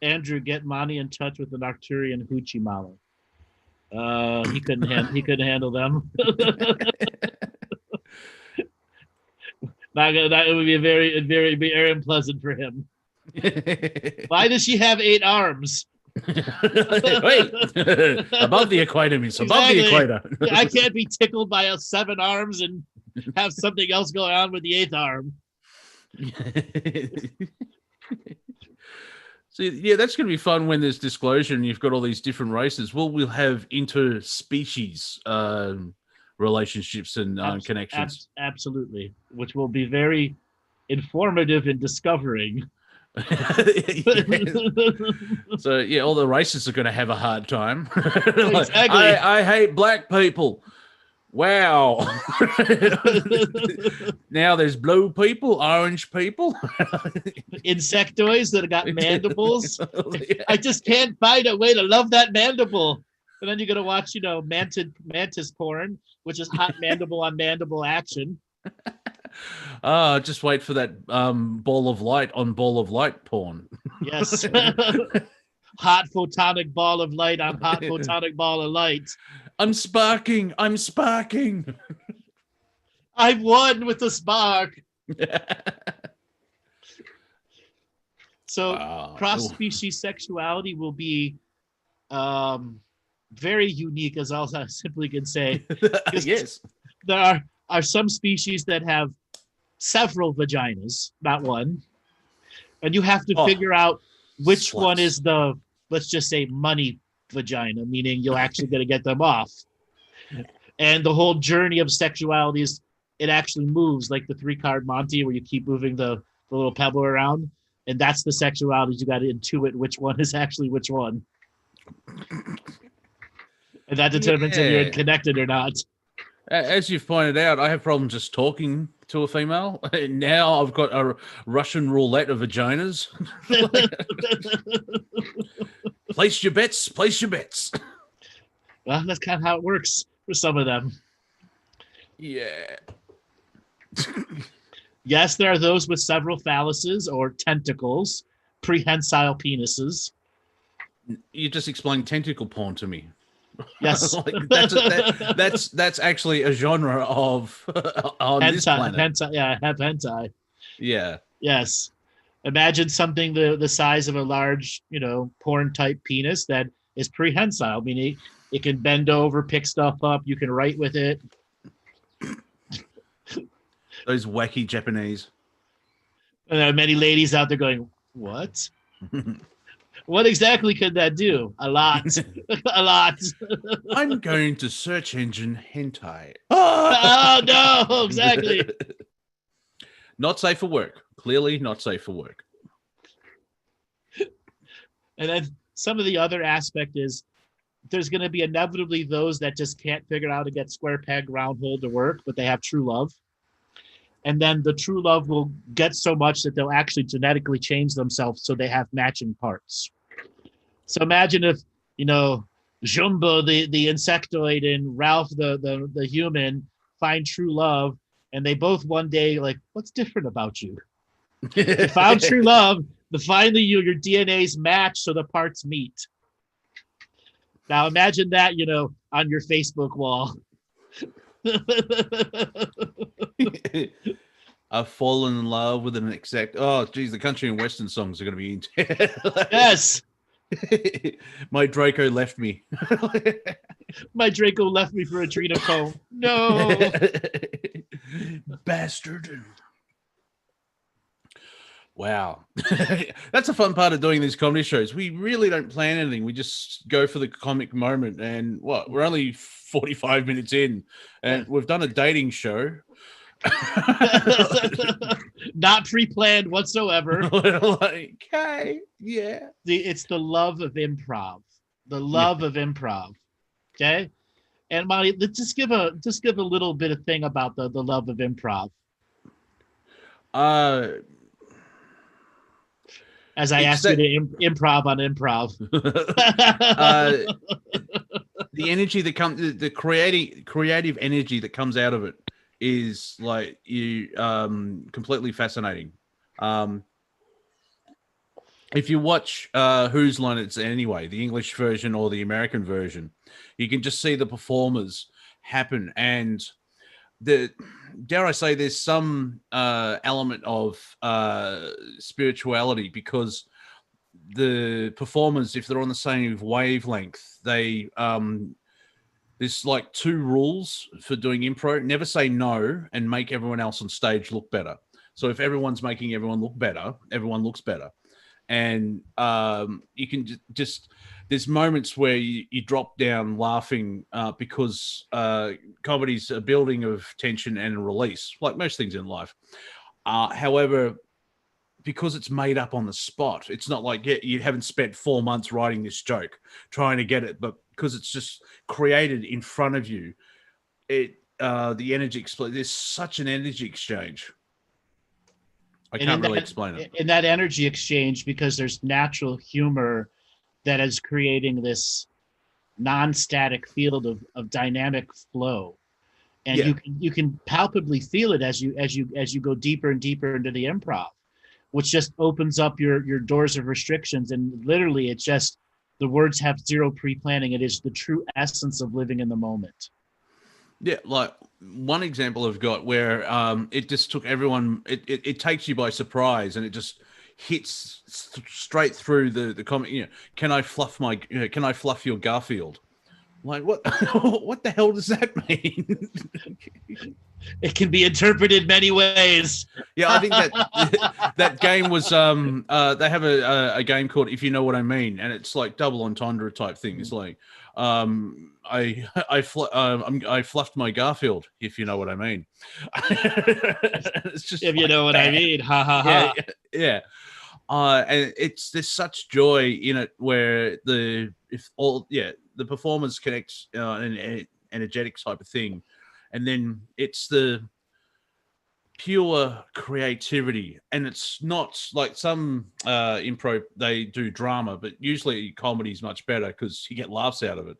Andrew, get Monty in touch with the Arcturian Hoochie Mama. He couldn't handle them. It would be very unpleasant for him. Why does she have 8 arms? Wait, above the equator, miss. Above the equator. I can't be tickled by 7 arms and have something else going on with the 8th arm. So yeah, that's going to be fun when there's disclosure and you've got all these different races. We'll have interspecies relationships and connections. Absolutely, which will be very informative in discovering. So yeah, all the races are going to have a hard time. Exactly. I hate black people. Wow. Now there's blue people, orange people, insectoids that have got mandibles. I just can't find a way to love that mandible. And then you're gonna watch, mantis porn, which is hot mandible on mandible action. Just wait for that ball of light on ball of light porn. Yes. Hot photonic ball of light on hot photonic ball of light. I'm sparking. I've won with the spark. So cross-species sexuality will be very unique, as I simply can say. Yes. There are some species that have several vaginas, not one. And you have to figure out which one is the, let's just say, money vagina, meaning you're actually going to get them off. And the whole journey of sexuality is it actually moves like the 3-card Monty, where you keep moving the little pebble around. And that's the sexuality. You got to intuit which one is actually which one. And that determines if you're connected or not. As you've pointed out, I have problems just talking to a female. Now I've got a Russian roulette of vaginas. Place your bets. Well, that's kind of how it works for some of them. Yeah. Yes, there are those with several phalluses or tentacles, prehensile penises. You just explained tentacle porn to me. Yes. That's actually a genre of on hentai, this planet. Hentai. Yeah. Yes. Imagine something the size of a large, porn type penis that is prehensile, meaning it can bend over, pick stuff up. You can write with it. Those wacky Japanese. And there are many ladies out there going, what? What exactly could that do? A lot. A lot. I'm going to search engine hentai. Oh, no, exactly. Not safe for work. Clearly not safe for work. And then some of the other aspect is there's going to be inevitably those that just can't figure out how to get square peg, round hole to work, but they have true love. And then the true love will get so much that they'll actually genetically change themselves so they have matching parts. So imagine if, Jumbo, the insectoid, and Ralph, the human, find true love, and they both one day like, what's different about you? You found true love, but finally your DNAs match so the parts meet. Now imagine that, on your Facebook wall. I've fallen in love with an exact. Oh, geez, the country and western songs are going to be into. Yes. My Draco left me. My Draco left me for adrenochrome. No. Bastard. Wow. That's a fun part of doing these comedy shows. We really don't plan anything. We just go for the comic moment. And we're only 45 minutes in, and we've done a dating show. Not pre-planned whatsoever. Like, hey, yeah. It's the love of improv. The love of improv. Okay. And Monty, let's just give a little bit of thing about the love of improv. As I asked you to improv on improv. The energy that comes, the creative energy that comes out of it is like completely fascinating. If you watch Whose Line It's Anyway, the English version or the American version, you can just see the performers happen, and dare I say, there's some element of spirituality, because the performers, if they're on the same wavelength, they there's like 2 rules for doing improv: never say no and make everyone else on stage look better. So if everyone's making everyone look better, everyone looks better. And you can just there's moments where you drop down laughing because comedy's a building of tension and a release, like most things in life. However, because it's made up on the spot, it's not like you haven't spent 4 months writing this joke, trying to get it, but because it's just created in front of you, the energy there's such an energy exchange. I can't really explain it. In that energy exchange, because there's natural humor that is creating this non-static field of dynamic flow, and you can palpably feel it as you go deeper and deeper into the improv, which just opens up your doors of restrictions. And literally, it's just the words have zero pre-planning. It is the true essence of living in the moment. Yeah, like one example I've got where it just took everyone. It takes you by surprise, and it just hits straight through the comment. Can I fluff your Garfield? Like, what? What the hell does that mean? It can be interpreted many ways. Yeah, I think that game was they have a game called If You Know What I Mean, and it's like double entendre type thing. It's like I fluffed my Garfield, if you know what I mean. It's just if you know what I mean, ha ha ha. Yeah. And there's such joy in it where the performers connect an energetic type of thing, and then it's the pure creativity, and it's not like some improv, they do drama, but usually comedy is much better because you get laughs out of it,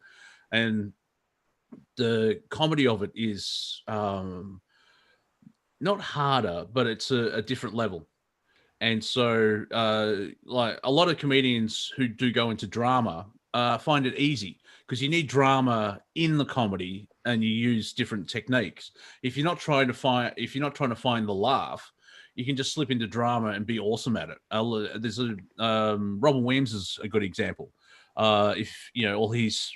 and the comedy of it is not harder, but it's a different level. And so like a lot of comedians who do go into drama find it easy because you need drama in the comedy and you use different techniques. If you're not trying to find the laugh, you can just slip into drama and be awesome at it. There's Robin Williams is a good example. If all his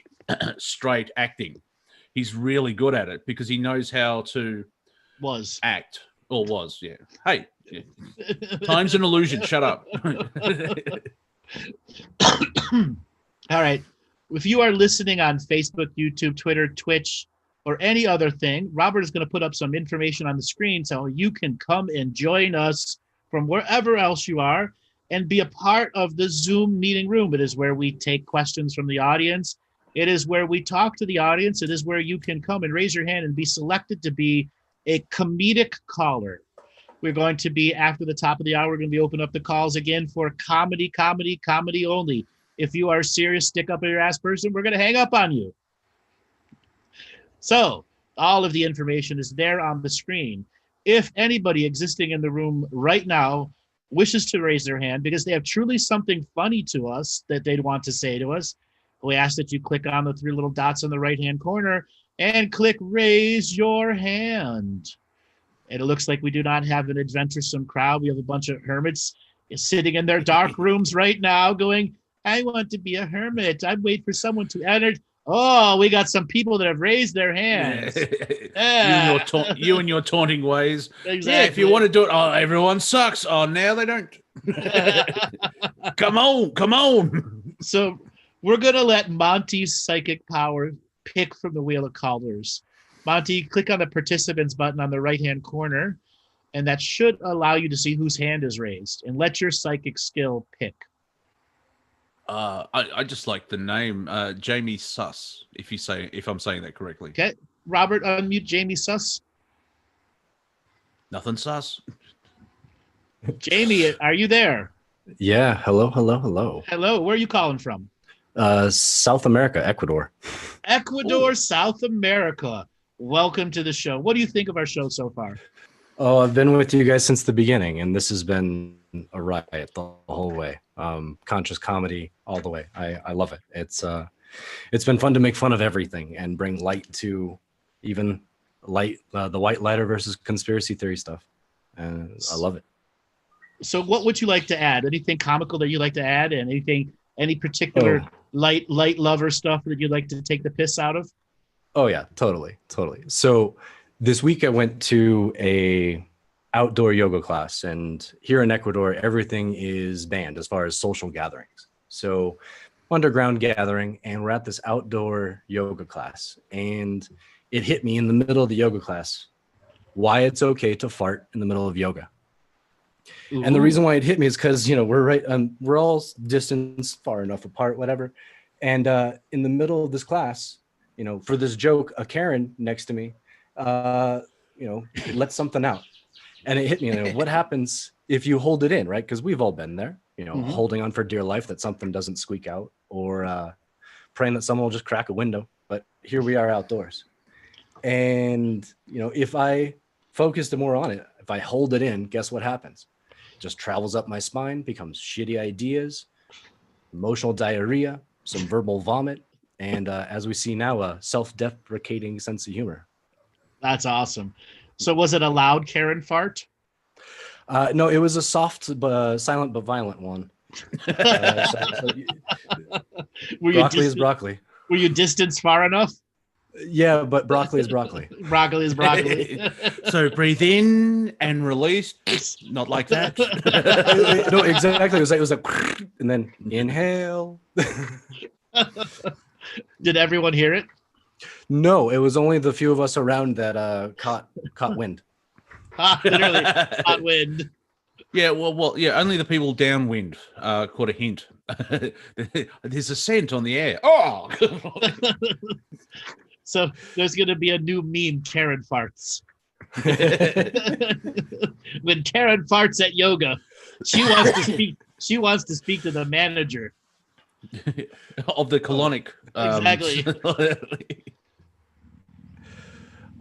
straight acting, he's really good at it because he knows how to act. Or was, yeah. Hey, yeah. Time's an illusion. Shut up. All right. If you are listening on Facebook, YouTube, Twitter, Twitch, or any other thing, Robert is going to put up some information on the screen so you can come and join us from wherever else you are and be a part of the Zoom meeting room. It is where we take questions from the audience. It is where we talk to the audience. It is where you can come and raise your hand and be selected to be a comedic caller. We're going to be, after the top of the hour, we're going to be opening up the calls again for comedy only. If you are a serious stick up your ass person, we're going to hang up on you. So all of the information is there on the screen. If anybody existing in the room right now wishes to raise their hand because they have truly something funny to us that they'd want to say to us, we ask that you click on the three little dots on the right-hand corner and click raise your hand. And it looks like we do not have an adventuresome crowd. We have a bunch of hermits sitting in their dark rooms right now going, I want to be a hermit. I wait for someone to enter. Oh, we got some people that have raised their hands. Yeah. You and your taunting ways. Exactly. Yeah, if you want to do it, oh, everyone sucks. Oh, now they don't. Come on. So we're going to let Monty's psychic power pick from the wheel of callers. Monty, click on the participants button on the right-hand corner, and that should allow you to see whose hand is raised, and let your psychic skill pick. I just like the name Jamie Suss. If I'm saying that correctly. Okay, Robert, unmute Jamie Suss. Nothing sus. Jamie, are you there? Yeah. Hello. Hello. Where are you calling from? South America, Ecuador. Ecuador, South America. Welcome to the show. What do you think of our show so far? Oh, I've been with you guys since the beginning, and this has been a riot the whole way. Conscious comedy all the way. I love it. It's been fun to make fun of everything and bring light to even the white lighter versus conspiracy theory stuff. And I love it. So what would you like to add? Anything comical that you like to add? And any particular light lover stuff that you'd like to take the piss out of? Oh yeah, totally. So this week I went to a outdoor yoga class, and here in Ecuador, everything is banned as far as social gatherings. So underground gathering, and we're at this outdoor yoga class, and it hit me in the middle of the yoga class why it's okay to fart in the middle of yoga. Ooh. And the reason why it hit me is because, we're all distanced far enough apart, whatever. And in the middle of this class, for this joke, a Karen next to me, let something out. And it hit me, what happens if you hold it in, right? Because we've all been there, holding on for dear life that something doesn't squeak out, or praying that someone will just crack a window. But here we are outdoors. And, if I focused more on it, if I hold it in, guess what happens? It just travels up my spine, becomes shitty ideas, emotional diarrhea, some verbal vomit, and as we see now, a self-deprecating sense of humor. That's awesome. So was it a loud Karen fart? No, it was a soft, silent but violent one. Broccoli is broccoli. Were you distanced far enough? Yeah, but broccoli is broccoli. Broccoli is broccoli. So breathe in and release. Not like that. No, exactly. It was like, and then inhale. Did everyone hear it? No, it was only the few of us around that caught wind. Literally, caught wind. Yeah, well, yeah. Only the people downwind caught a hint. There's a scent on the air. Oh. So there's going to be a new meme, Karen farts. When Karen farts at yoga, she wants to speak. She wants to speak to the manager of the colonic. Exactly.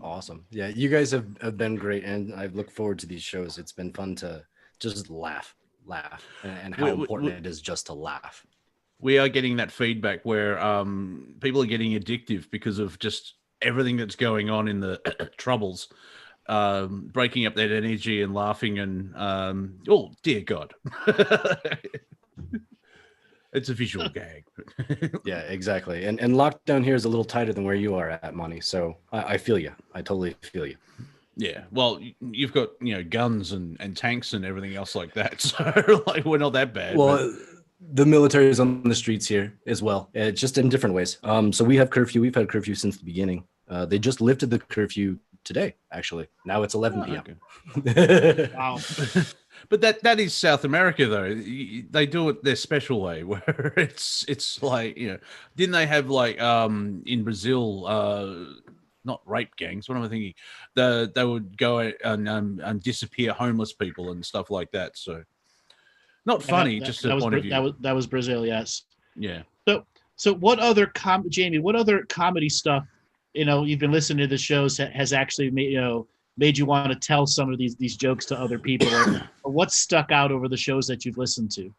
Awesome. Yeah, you guys have been great, and I look forward to these shows. It's been fun to just laugh, and how important it is just to laugh. We are getting that feedback where people are getting addictive because of just everything that's going on in the troubles, breaking up that energy and laughing and, oh, dear God. It's a visual gag. Yeah, exactly. And lockdown here is a little tighter than where you are at, Monty. So I feel you. I totally feel you. Yeah, well, you've got guns and tanks and everything else like that, so like we're not that bad. Well, the military is on the streets here as well, just in different ways. So we have curfew. We've had curfew since the beginning. They just lifted the curfew today. Actually, now it's 11 p.m. Okay. Wow. But that is South America, though. They do it their special way, where it's like didn't they have like in Brazil not rape gangs? What am I thinking? They would go and disappear homeless people and stuff like that. So not funny, just a point of view. That was Brazil, yes. Yeah. So what other Jamie? What other comedy stuff you've been listening to the shows has actually made you want to tell some of these jokes to other people, or what's stuck out over the shows that you've listened to?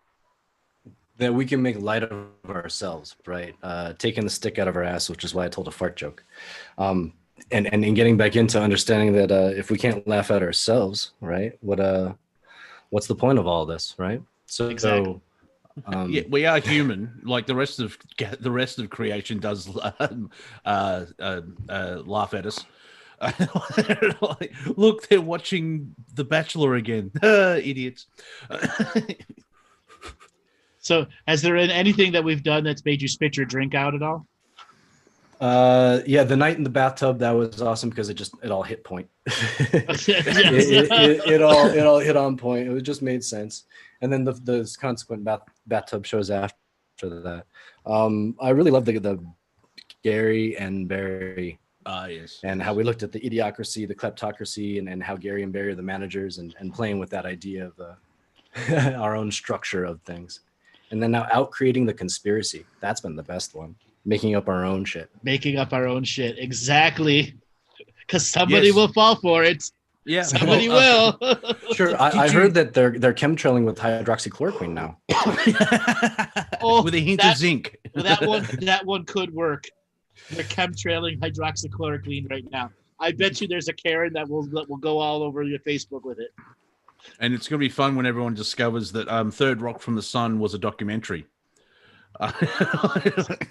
That we can make light of ourselves, right? Taking the stick out of our ass, which is why I told a fart joke. And getting back into understanding that if we can't laugh at ourselves, right? What's the point of all this, right? So Exactly. Yeah, we are human. Like the rest of creation does laugh at us. Like, look, they're watching The Bachelor again. Idiots. So has there been anything that we've done that's made you spit your drink out at all? Yeah, the night in the bathtub, that was awesome because it all hit point. it all hit on point. It just made sense. And then the consequent bathtub shows after that. I really love the Gary and Barry. Yes. And how we looked at the idiocracy, the kleptocracy, and how Gary and Barry are the managers, and playing with that idea of our own structure of things. And then now out creating the conspiracy. That's been the best one. Making up our own shit. Making up our own shit. Exactly. Because somebody will fall for it. Yeah. Somebody will. Sure. I heard that they're chemtrailing with hydroxychloroquine now. With a hint of zinc. That one could work. They're chemtrailing hydroxychloroquine right now. I bet you there's a Karen that will go all over your Facebook with it. And it's going to be fun when everyone discovers that Third Rock from the Sun was a documentary.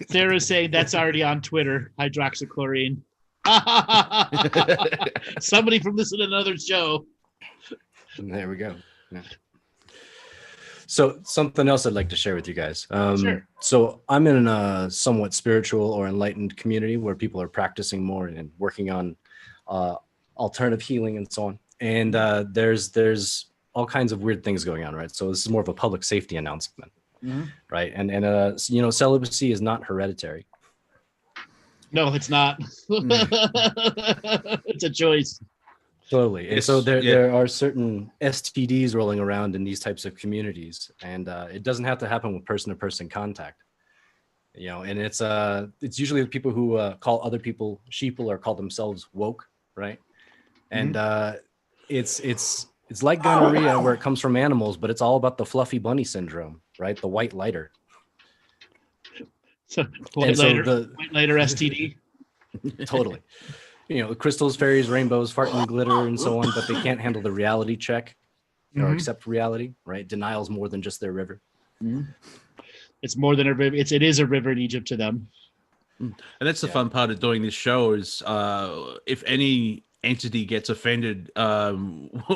Sarah's saying that's already on Twitter, hydroxychloroquine. Somebody from Listen to Another Show. And there we go. Yeah. So something else I'd like to share with you guys. Sure. So I'm in a somewhat spiritual or enlightened community where people are practicing more and working on alternative healing and so on. And there's all kinds of weird things going on, right? So this is more of a public safety announcement, right? And celibacy is not hereditary. No, it's not. It's a choice. Totally. And so there are certain STDs rolling around in these types of communities, and it doesn't have to happen with person-to-person contact. And it's usually the people who call other people sheeple or call themselves woke, right? And it's like gonorrhea where it comes from animals, but it's all about the fluffy bunny syndrome, right? The white lighter. So white lighter STD. Totally. Crystals, fairies, rainbows, fart and glitter, and so on, but they can't handle the reality check or accept reality, right? Denial's more than just their river. It's more than a river. It is a river in Egypt to them. And that's the fun part of doing this show is if any entity gets offended,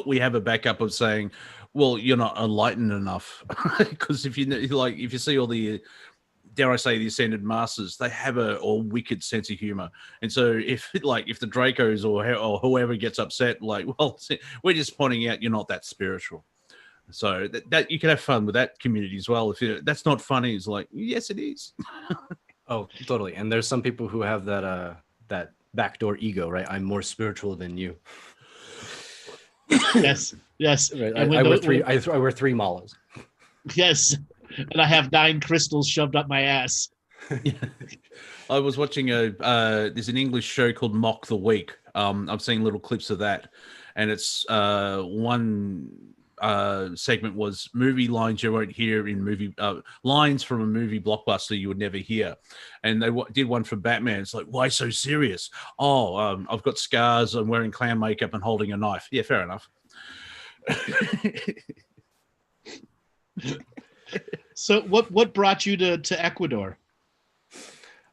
we have a backup of saying, well, you're not enlightened enough. Because if you see all the, dare I say, the ascended masters, they have a wicked sense of humor. And so if the Dracos or whoever gets upset, well, we're just pointing out you're not that spiritual. So that you can have fun with that community as well. If that's not funny, it's like, yes, it is. Oh, totally. And there's some people who have that backdoor ego, right? I'm more spiritual than you. Yes. Right. I wear three malas. Yes. And I have 9 crystals shoved up my ass. I was watching there's an English show called Mock the Week. I've seen little clips of that, and it's one segment was movie lines you won't hear in movie lines from a movie blockbuster you would never hear, and they did one for Batman. It's like, why so serious? I've got scars, I'm wearing clown makeup and holding a knife. Yeah, fair enough. So what brought you to Ecuador?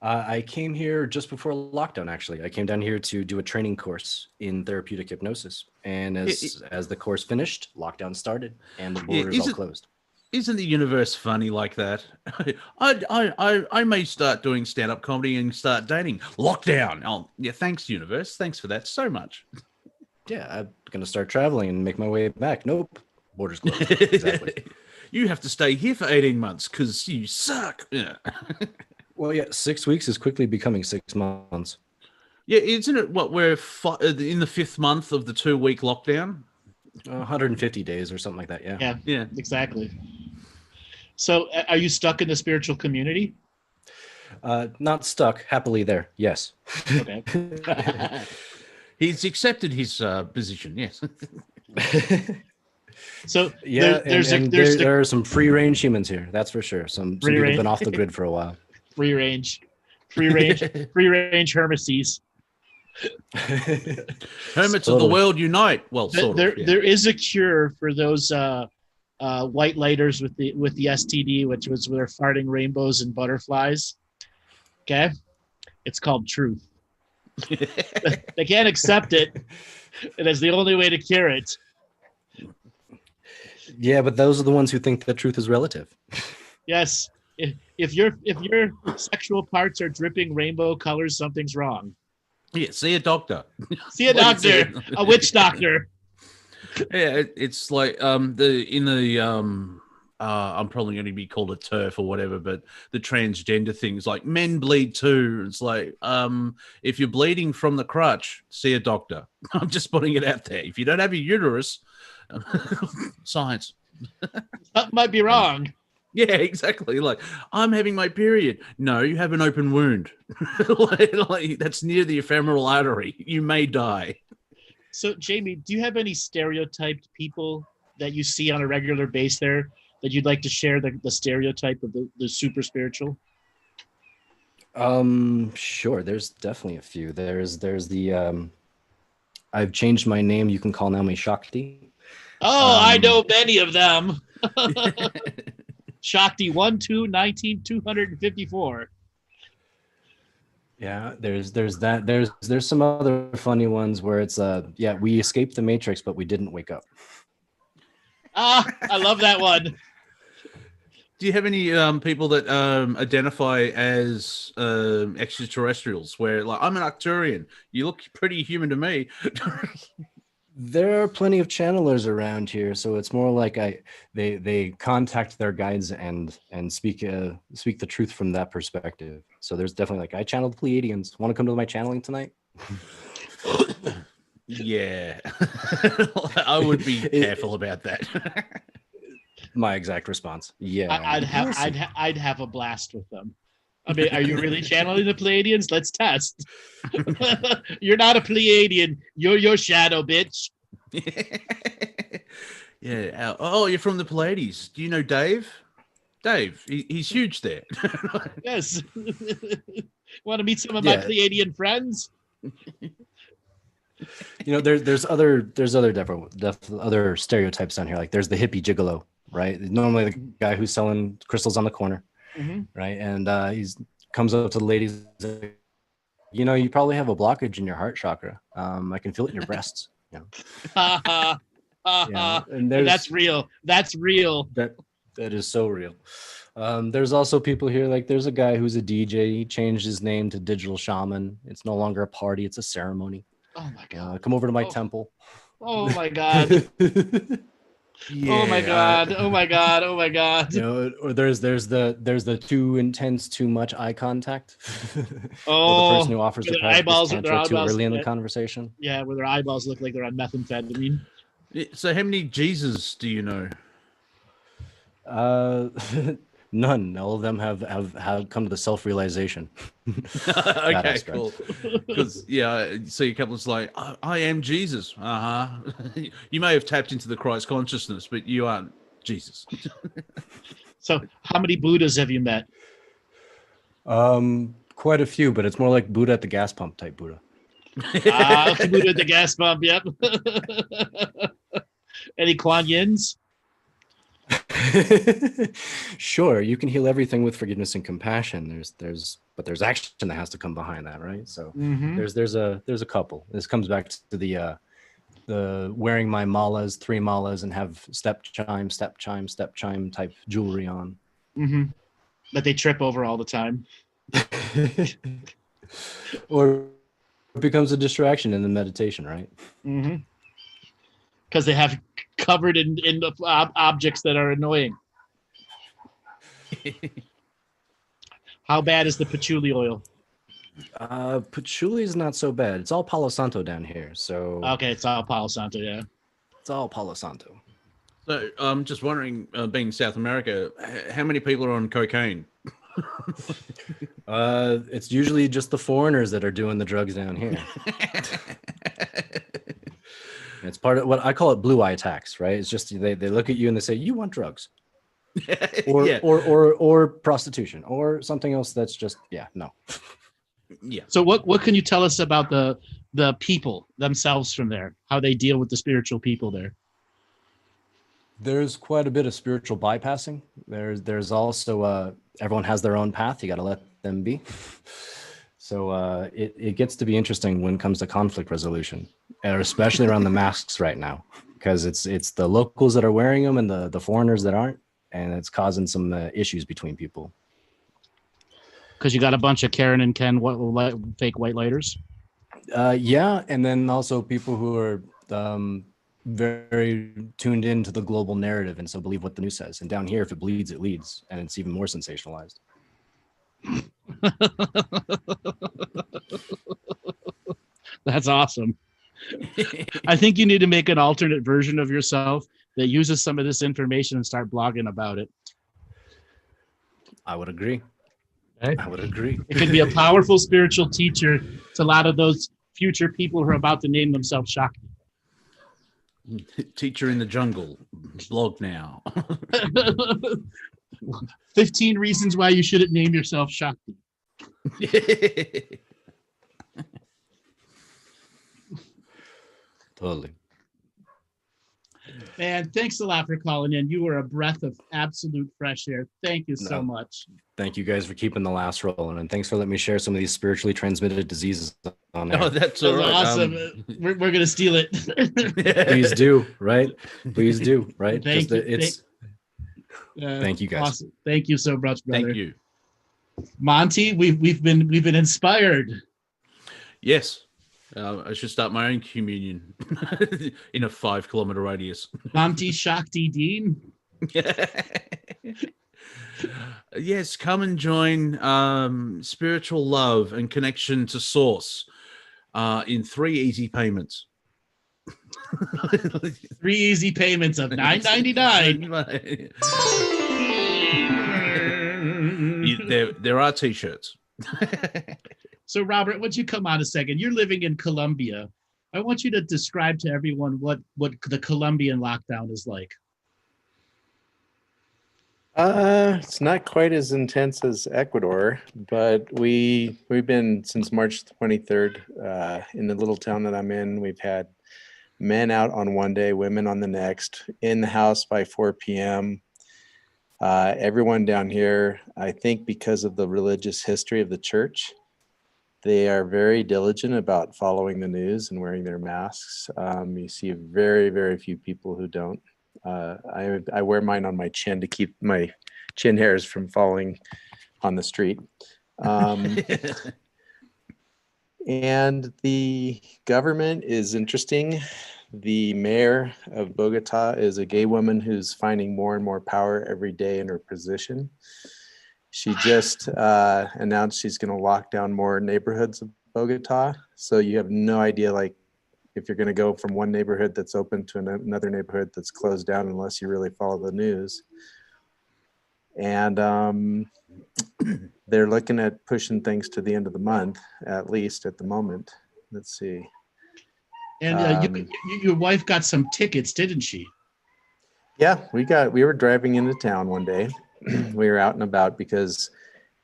I came here just before lockdown, actually. I came down here to do a training course in therapeutic hypnosis. And as the course finished, lockdown started and the borders all closed. Isn't the universe funny like that? I may start doing stand-up comedy and start dating. Lockdown. Oh, yeah, thanks, universe. Thanks for that so much. Yeah, I'm going to start traveling and make my way back. Nope. Borders closed. Exactly. You have to stay here for 18 months because you suck. Yeah. Well, yeah, 6 weeks is quickly becoming 6 months. Yeah, isn't it what we're in the 5th month of the 2-week lockdown? 150 days or something like that. Yeah. Yeah, exactly. So, are you stuck in the spiritual community? Not stuck. Happily there. Yes. Okay. He's accepted his position. Yes. So yeah, there are some free range humans here. That's for sure. Some people have been off the grid for a while. Free range hermeses. Hermits of the world unite. Well, there is a cure for those white lighters with the STD, which was where they're farting rainbows and butterflies. Okay, it's called truth. They can't accept it, and it's the only way to cure it. Yeah, but those are the ones who think that truth is relative. Yes. If your sexual parts are dripping rainbow colors, something's wrong. Yeah, see a doctor. See a doctor, a witch doctor. Yeah, it's like I'm probably going to be called a TERF or whatever, but the transgender things, like men bleed too. It's like if you're bleeding from the crotch, see a doctor. I'm just putting it out there. If you don't have a uterus, science. Something might be wrong. Yeah, exactly. Like, I'm having my period. No, you have an open wound. like, that's near the ephemeral artery. You may die. So, Jamie, do you have any stereotyped people that you see on a regular basis there that you'd like to share the stereotype of the super spiritual? Sure. There's definitely a few. There's the I've changed my name. You can call me Shakti. Oh, I know many of them. Shakti 1, 2, 19, 254. Yeah, there's that. There's some other funny ones where it's we escaped the Matrix, but we didn't wake up. I love that one. Do you have any people that identify as extraterrestrials? Where, like, I'm an Arcturian. You look pretty human to me. There are plenty of channelers around here, so it's more like they contact their guides and speak the truth from that perspective. So there's definitely, like, I channeled the Pleiadians. Want to come to my channeling tonight? Yeah, I would be careful about that. My exact response. Yeah, I'd have a blast with them. I mean, are you really channeling the Pleiadians? Let's test. You're not a Pleiadian. You're your shadow, bitch. Yeah. Oh, you're from the Pleiades. Do you know Dave? Dave, he's huge there. Yes. Want to meet some of my Pleiadian friends? You know, there's other other stereotypes down here. Like, there's the hippie gigolo, right? Normally the guy who's selling crystals on the corner. Mm-hmm. Right, and he's comes up to the ladies. You know, you probably have a blockage in your heart chakra. I can feel it in your breasts. You know. And that's real. That's real. That is so real. There's also people here. Like, there's a guy who's a DJ. He changed his name to Digital Shaman. It's no longer a party. It's a ceremony. Oh my god! Come over to my temple. Oh my god! Yeah. Oh my god! Oh my god! Oh my god! You know, or there's the too intense, too much eye contact. Oh, the person who offers the eyeballs too early in the conversation. Yeah, where their eyeballs look like they're on methamphetamine. So, how many Jesus do you know? None. All of them have come to the self-realization. Okay, cool. Because so your couple's like, I am Jesus. You may have tapped into the Christ consciousness, but you aren't Jesus. So, how many Buddhas have you met? Quite a few, but it's more like Buddha at the gas pump type Buddha. Buddha at the gas pump. Yep. Any Kuan Yins? Sure, you can heal everything with forgiveness and compassion. But there's action that has to come behind that, right? So there's a couple. This comes back to the wearing my malas, 3 malas, and have step chime type jewelry on. That they trip over all the time. Or it becomes a distraction in the meditation, right? Because they have covered in the objects that are annoying. How bad is the patchouli oil? Patchouli is not so bad. It's all Palo Santo down here, so Okay, it's all Palo Santo, yeah. it's all Palo Santo. So I'm just wondering, being South America, how many people are on cocaine? It's usually just the foreigners that are doing the drugs down here. It's part of what I call it blue eye tax, right? It's just they look at you and they say, you want drugs. Or prostitution or something else that's just no. Yeah. So what can you tell us about the people themselves from there? How they deal with the spiritual people there? There's quite a bit of spiritual bypassing. There's also everyone has their own path. You got to let them be. So it gets to be interesting when it comes to conflict resolution, especially around the masks right now, because it's the locals that are wearing them and the foreigners that aren't, and it's causing some issues between people. Because you got a bunch of Karen and Ken fake white lighters. Yeah, and then also people who are very tuned into the global narrative and so believe what the news says. And down here, if it bleeds, it leads, and it's even more sensationalized. That's awesome. I think you need to make an alternate version of yourself that uses some of this information and start blogging about it. I would agree. Okay. I would agree. It could be a powerful spiritual teacher to a lot of those future people who are about to name themselves Shakti. Teacher in the jungle, blog now. 15 reasons why you shouldn't name yourself Shakti. Totally. Man, thanks a lot for calling in. You were a breath of absolute fresh air. Thank you so much. Thank you guys for keeping the laughs rolling, and thanks for letting me share some of these spiritually transmitted diseases on there. Oh, that's all right. Awesome. We're gonna steal it. Please do, right? Please do, right? Thank you. Thank you guys. Awesome. Thank you so much, brother. Thank you. Monty, we've been inspired. Yes. I should start my own communion in a 5-kilometer radius. Monty Shakti Dean. Yes, come and join spiritual love and connection to source in 3 easy payments. 3 easy payments of $9.99. There are t-shirts. So, Robert, would you come on a second? You're living in Colombia. I want you to describe to everyone what the Colombian lockdown is like. It's not quite as intense as Ecuador, but we've been since March 23rd in the little town that I'm in. We've had men out on one day, women on the next, in the house by 4 p.m. Everyone down here, I think because of the religious history of the church, they are very diligent about following the news and wearing their masks. You see very, very few people who don't. I wear mine on my chin to keep my chin hairs from falling on the street. And the government is interesting. The mayor of Bogota is a gay woman who's finding more and more power every day in her position. She just announced she's going to lock down more neighborhoods of Bogota. So you have no idea, like, if you're going to go from one neighborhood that's open to another neighborhood that's closed down, unless you really follow the news. And they're looking at pushing things to the end of the month, at least at the moment. Let's see. And your wife got some tickets, didn't she? Yeah, we were driving into town one day. We were out and about because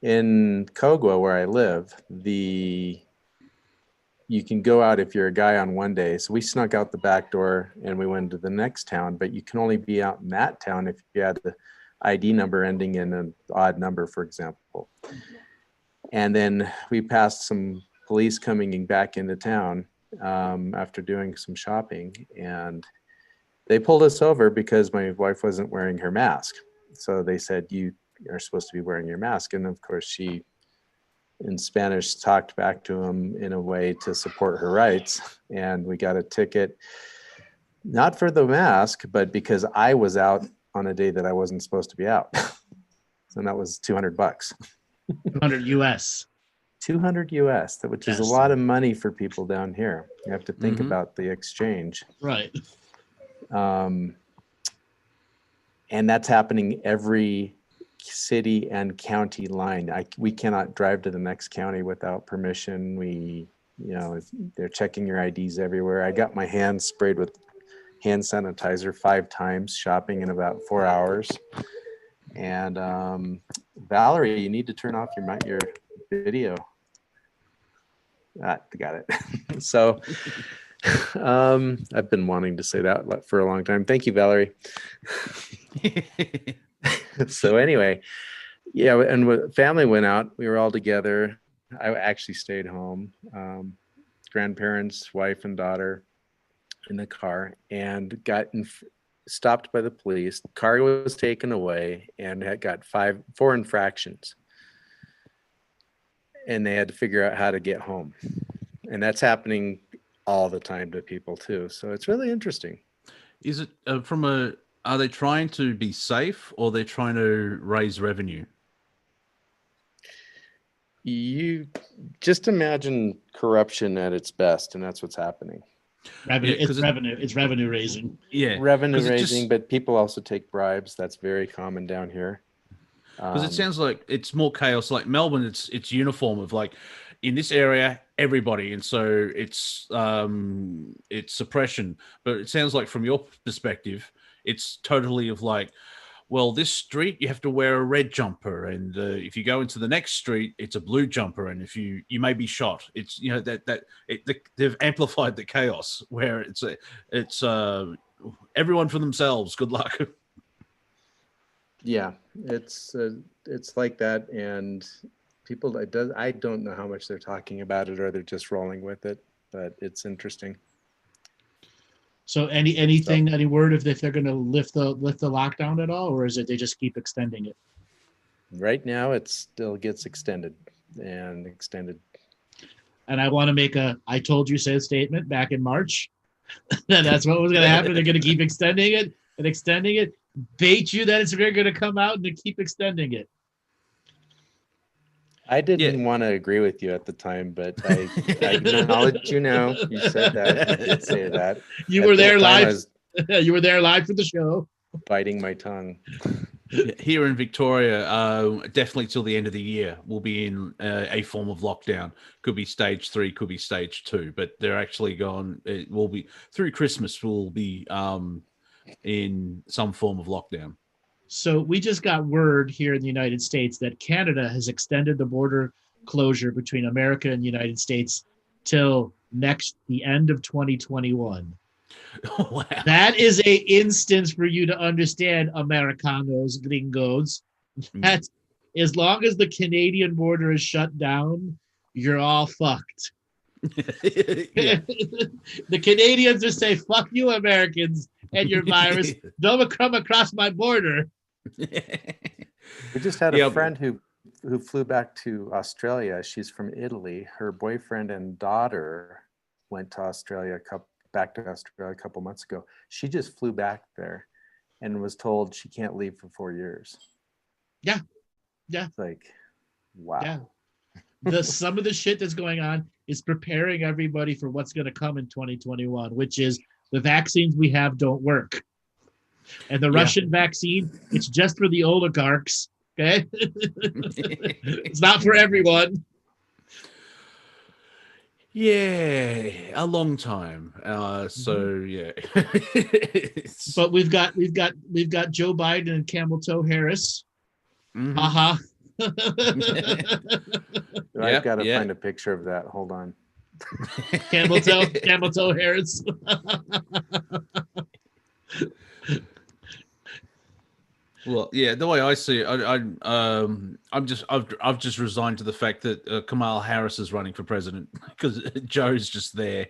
in Cogua, where I live, the you can go out if you're a guy on one day. So we snuck out the back door and we went to the next town, but you can only be out in that town if you had the ID number ending in an odd number, for example. And then we passed some police coming back into town after doing some shopping, and they pulled us over because my wife wasn't wearing her mask. So they said, you are supposed to be wearing your mask. And of course she, in Spanish, talked back to him in a way to support her rights. And we got a ticket, not for the mask, but because I was out on a day that I wasn't supposed to be out. So that was $200. 200 US. 200 US, which is a Yes. lot of money for people down here. You have to think Mhm. about the exchange. Right. And that's happening every city and county line. We cannot drive to the next county without permission. They're checking your IDs everywhere. I got my hands sprayed with hand sanitizer 5 times shopping in about 4 hours. And Valerie, you need to turn off your video. Got it. So I've been wanting to say that for a long time. Thank you, Valerie. So anyway, yeah, and family went out. We were all together. I actually stayed home. Grandparents, wife and daughter in the car, and got stopped by the police. The car was taken away and had got 4 infractions. And they had to figure out how to get home. And that's happening all the time to people too. So it's really interesting. Is it are they trying to be safe, or they're trying to raise revenue? You just imagine corruption at its best, and that's what's happening. Revenue. Yeah, 'cause It's revenue raising. Yeah, Revenue 'cause it raising, just- but people also take bribes. That's very common down here. Because it sounds like it's more chaos. Like Melbourne, it's uniform of like in this area everybody, and so it's suppression. But it sounds like from your perspective, it's totally of like, well, this street you have to wear a red jumper, and if you go into the next street, it's a blue jumper, and if you may be shot. It's they've amplified the chaos where it's everyone for themselves. Good luck. Yeah, it's like that, and people, I don't know how much they're talking about it, or they're just rolling with it, but it's interesting. So any word if they're going to lift the lockdown at all, or is it they just keep extending it? Right now, it still gets extended and extended. And I want to make I told you so statement back in March. That's what was going to happen. They're going to keep extending it and extending it. Bait you that they're going to come out and to keep extending it. I didn't want to agree with you at the time, but I acknowledge you said that. You did say that. You At were the there time, I live. was You were there live for the show. biting my tongue. Here in Victoria, definitely till the end of the year, we'll be in a form of lockdown. Could be stage 3, could be stage 2, but they're actually gone. It will be through Christmas. We'll be in some form of lockdown. So we just got word here in the United States that Canada has extended the border closure between America and the United States till the end of 2021. Wow. That is a instance for you to understand, Americanos, gringos, that as long as the Canadian border is shut down, you're all fucked. Yeah. The Canadians just say, fuck you, Americans, and your virus. Don't come across my border. We just had a friend who flew back to Australia. She's from Italy. Her boyfriend and daughter went to Australia back to Australia a couple months ago. She just flew back there and was told she can't leave for 4 years. Yeah. It's like, wow. Yeah. Some of the shit that's going on is preparing everybody for what's going to come in 2021, which is the vaccines we have don't work. And the Russian vaccine, it's just for the oligarchs. Okay. It's not for everyone. Yeah, a long time. So yeah. But we've got Joe Biden and Camel Toe Harris. Mhm. Uh-huh. I've got to find a picture of that. Hold on. Camel toe Harris. Well, yeah, the way I see it, I've just resigned to the fact that Kamala Harris is running for president because Joe's just there.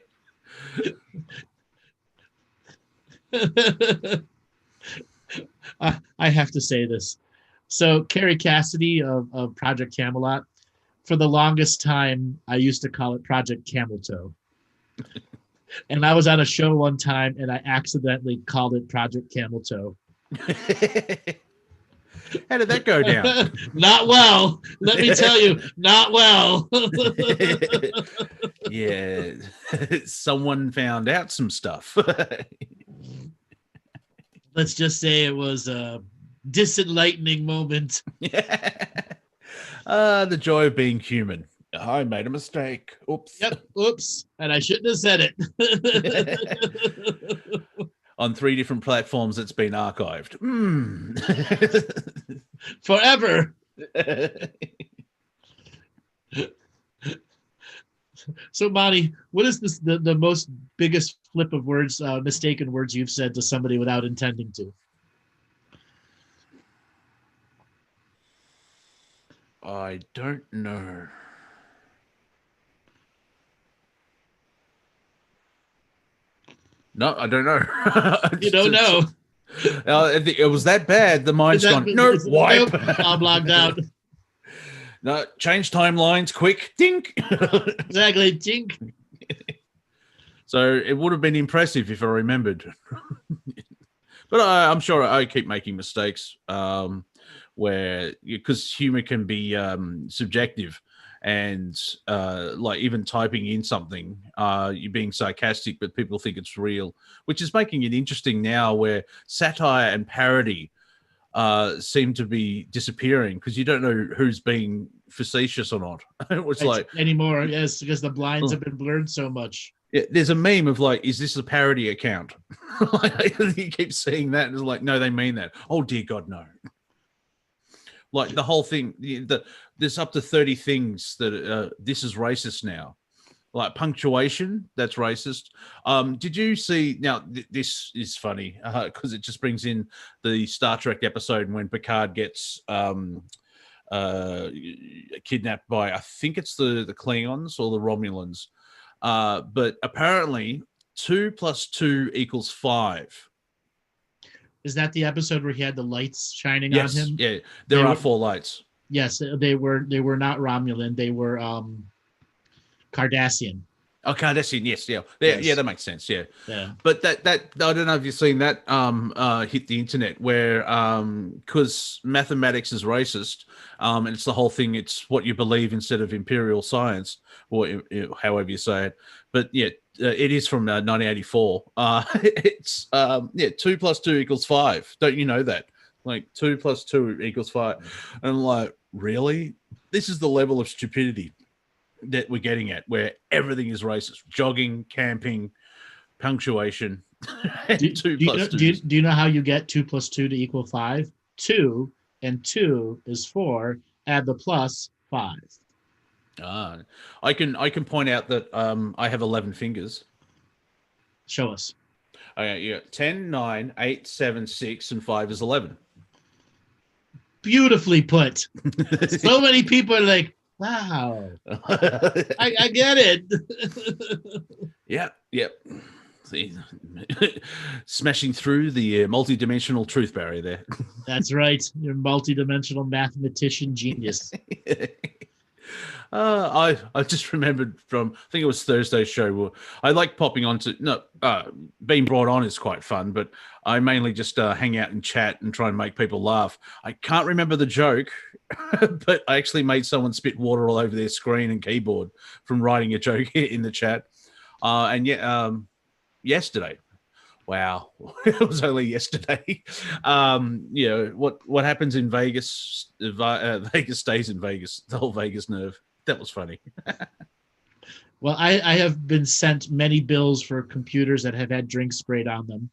I have to say this. So Carrie Cassidy of Project Camelot, for the longest time, I used to call it Project Camel Toe. And I was on a show one time and I accidentally called it Project Camel Toe. How did that go down? Not well. Let me tell you, not well. Yeah. Someone found out some stuff. Let's just say it was a disenlightening moment. The joy of being human. I made a mistake. Oops. Yep. Oops. And I shouldn't have said it. On 3 different platforms, it's been archived. Forever. So, Monty, what is the most biggest flip of words, mistaken words you've said to somebody without intending to? I don't know. No, I don't know. You don't know. It was that bad. The mind's gone, nope, wipe. Nope, I'm logged out. No, change timelines, quick, dink. Exactly, dink. So it would have been impressive if I remembered. But I'm sure I keep making mistakes where, because humor can be subjective. And like even typing in something, you're being sarcastic, but people think it's real, which is making it interesting now where satire and parody seem to be disappearing because you don't know who's being facetious or not. It's like anymore, yes, because the blinds have been blurred so much. Yeah, there's a meme of like, is this a parody account? Like, you keep seeing that, and it's like, no, they mean that. Oh dear God, no. Like the whole thing, there's up to 30 things that this is racist now. Like punctuation, that's racist. Did you see, now this is funny because it just brings in the Star Trek episode when Picard gets kidnapped by, I think it's the Klingons or the Romulans. But apparently 2 + 2 = 5. Is that the episode where he had the lights shining Yes, on him? yeah. There are 4 lights. Yes, they were not Romulan. They were Cardassian. Oh, Cardassian, yes, yeah. Yes. Yeah, that makes sense, yeah. Yeah. But that I don't know if you've seen that hit the internet where because mathematics is racist, and it's the whole thing, it's what you believe instead of imperial science, or however you say it. But yeah, it is from 1984. It's 2 + 2 = 5. Don't you know that? Like 2 + 2 = 5. And I'm like, really? This is the level of stupidity that we're getting at, where everything is racist: jogging, camping, punctuation. Do you know how you get 2 + 2 = 5? 2 and 2 is 4. Add the plus 5. I can point out that I have 11 fingers. Show us. Okay, yeah, 10, 9, 8, 7, 6, and 5 is 11. Beautifully put. So many people are like, wow, I get it. Yep. See, smashing through the multi-dimensional truth barrier there. That's right. You're a multi-dimensional mathematician genius. I just remembered from, I think it was Thursday's show. I like popping on to, being brought on is quite fun, but I mainly just hang out and chat and try and make people laugh. I can't remember the joke, but I actually made someone spit water all over their screen and keyboard from writing a joke in the chat. And yet, yesterday, wow, it was only yesterday. What happens in Vegas, Vegas stays in Vegas, the whole Vegas nerve. That was funny. Well, I have been sent many bills for computers that have had drink sprayed on them.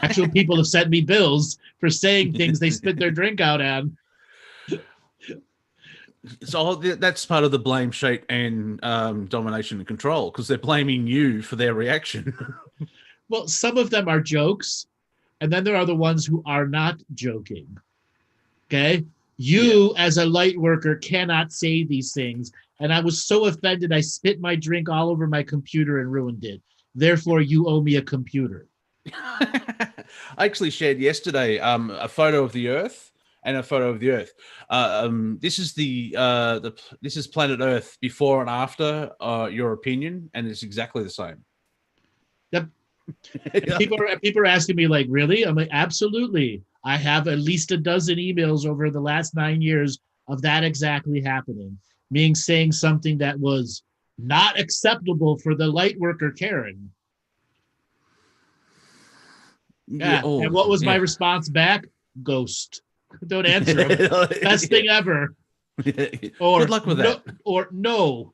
Actual people have sent me bills for saying things they spit their drink out on. So that's part of the blame, shade, and domination and control, because they're blaming you for their reaction. Well, some of them are jokes, and then there are the ones who are not joking. Okay? You, as a light worker, cannot say these things. And I was so offended, I spit my drink all over my computer and ruined it. Therefore, you owe me a computer. I actually shared yesterday a photo of the Earth and a photo of the Earth. This is this is planet Earth before and after your opinion, and it's exactly the same. Yep. People are asking me, like, really? I'm like, absolutely. I have at least a dozen emails over the last 9 years of that exactly happening. Meaning saying something that was not acceptable for the light worker Karen. Yeah. Oh, and what was my response back? Ghost. Don't answer them. Best thing ever. Or good luck with that. Or no.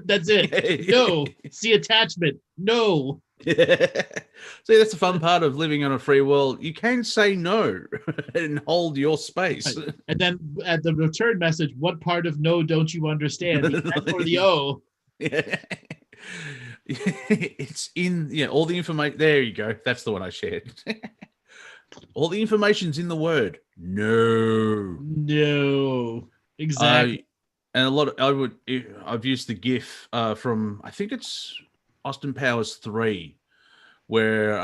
That's it. No. See attachment. No. See, that's the fun part of living on a free world. You can say no and hold your space. Right. And then at the return message, what part of no don't you understand? The F or the O. Yeah. It's in all the information. There you go. That's the one I shared. All the information's in the word no. Exactly. And I've used the GIF from, I think it's Austin Powers 3, where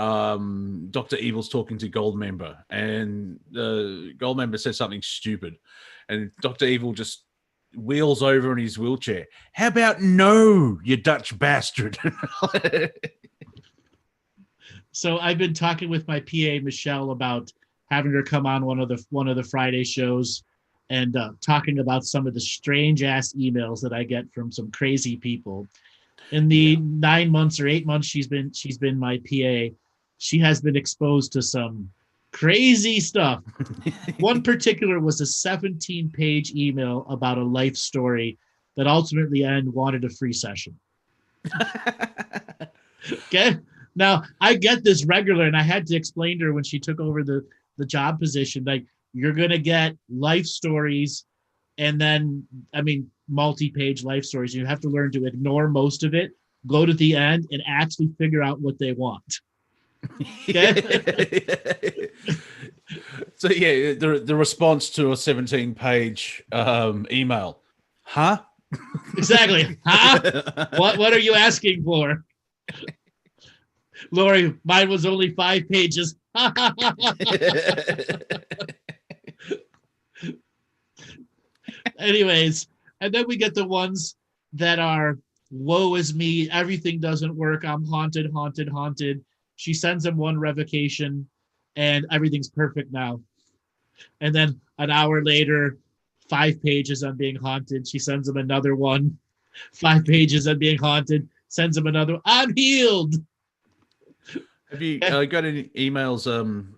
Dr. Evil's talking to Goldmember, and Goldmember says something stupid, and Dr. Evil just wheels over in his wheelchair. How about no, you Dutch bastard? So I've been talking with my PA Michelle about having her come on one of the Friday shows and talking about some of the strange ass emails that I get from some crazy people. In the 9 months or 8 months she's been my PA, she has been exposed to some crazy stuff. One particular was a 17-page email about a life story that ultimately wanted a free session. Okay. Now, I get this regular, and I had to explain to her when she took over the job position, like, you're going to get life stories, and then, multi-page life stories. You have to learn to ignore most of it, go to the end, and actually figure out what they want. Okay? So, the response to a 17-page email. Huh? Exactly. Huh? What are you asking for? Lori, mine was only 5 pages. Anyways, and then we get the ones that are, woe is me, everything doesn't work, I'm haunted. She sends him one revocation and everything's perfect now. And then an hour later, 5 pages on being haunted. She sends him another one, 5 pages on being haunted, sends him another, I'm healed. Have you got any emails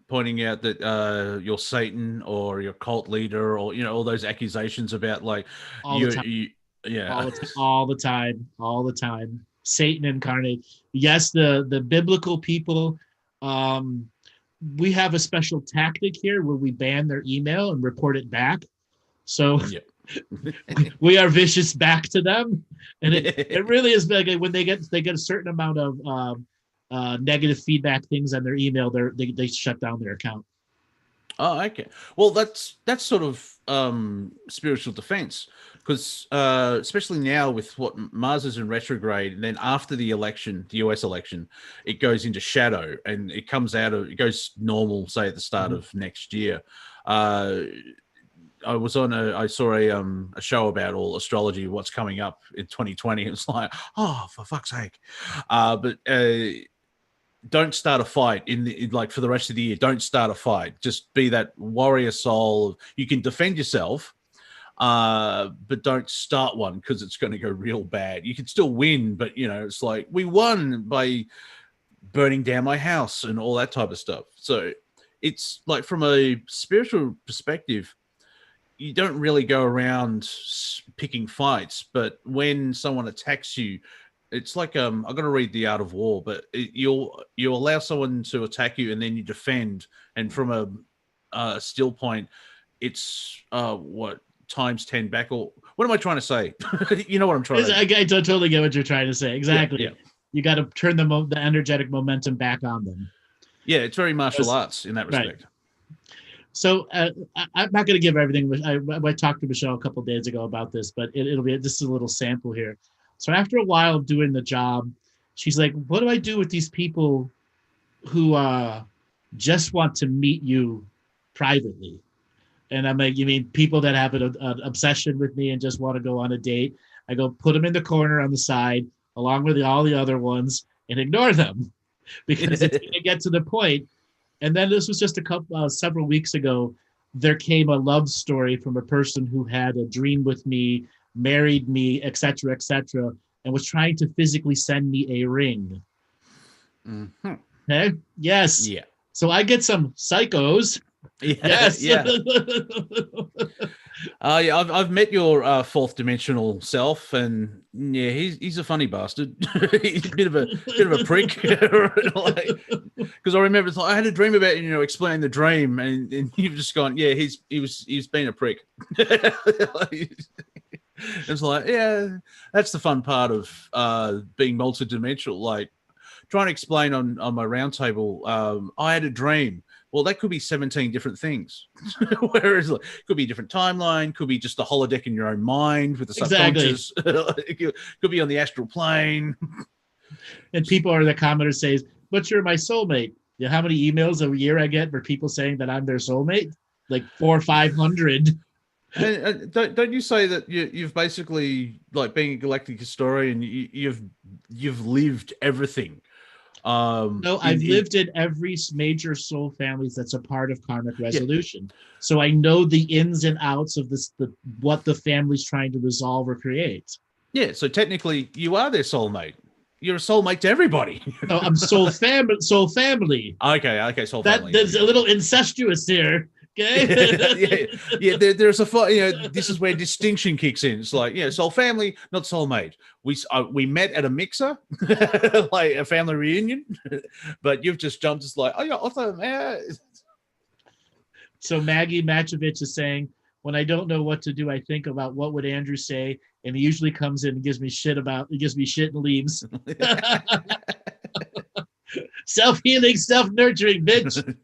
pointing out that you're Satan or you're cult leader, or all those accusations about, like, all the time, Satan incarnate? Yes, the biblical people. We have a special tactic here where we ban their email and report it back. So we are vicious back to them, and it really is like when they get a certain amount of negative feedback things on their email, they shut down their account. Oh, okay. Well, that's sort of spiritual defense, because especially now with what Mars is in retrograde, and then after the election, the US election, it goes into shadow and it goes normal, say at the start of next year. I saw a show about all astrology, what's coming up in 2020. It was like, oh, for fuck's sake. But don't start a fight like for the rest of the year. Don't start a fight. Just be that warrior soul. You can defend yourself, but don't start one, because it's going to go real bad. You can still win, but it's like, we won by burning down my house and all that type of stuff. So it's like, from a spiritual perspective, you don't really go around picking fights, but when someone attacks you, it's like I've got to read The Art of War, but you allow someone to attack you and then you defend, and from a still point, it's times 10 back. Or what am I trying to say? You know what I'm trying to say. I totally get what you're trying to say. Exactly. Yeah. You got to turn the energetic momentum back on them. Yeah, it's very martial arts in that respect. Right. So I'm not going to give everything. I talked to Michelle a couple of days ago about this, but it'll be just a little sample here. So after a while of doing the job, she's like, what do I do with these people who just want to meet you privately? And I'm like, you mean people that have an obsession with me and just want to go on a date? I go, put them in the corner on the side, along with all the other ones, and ignore them, because it's going to get to the point. And then this was just several weeks ago, there came a love story from a person who had a dream with me, married me, etc., and was trying to physically send me a ring. Mm-hmm. Okay? Yes. Yeah. So I get some psychos. Yes. Yeah. Yeah, I've met your fourth dimensional self, and yeah, he's a funny bastard. He's a bit of a prick. Because I remember I had a dream about explain the dream, and you've just gone, yeah, he's been a prick. It's like, yeah, that's the fun part of being multidimensional. Like trying to explain on my round table, I had a dream. Well, that could be 17 different things. Whereas it could be a different timeline, could be just a holodeck in your own mind with the subconscious. It could be on the astral plane. And people are the commenters says, but you're my soulmate. You know how many emails a year I get for people saying that I'm their soulmate? Like 400 or 500. And don't you say that you've basically, like being a galactic historian, you've lived everything? No, I've lived in every major soul families that's a part of karmic resolution. Yeah. So I know the ins and outs of this, what the family's trying to resolve or create. Yeah, so technically you are their soulmate. You're a soulmate to everybody. No, I'm soul family. Okay, soul family. There's a little incestuous here. Okay. yeah. There's a this is where distinction kicks in. It's like, soul family, not soulmate. We met at a mixer, like a family reunion, but you've just jumped. It's like, oh yeah, awesome. So Maggie Matchovich is saying, when I don't know what to do, I think about what would Andrew say, and he usually comes in and gives me shit and leaves. Self-healing, self-nurturing, bitch.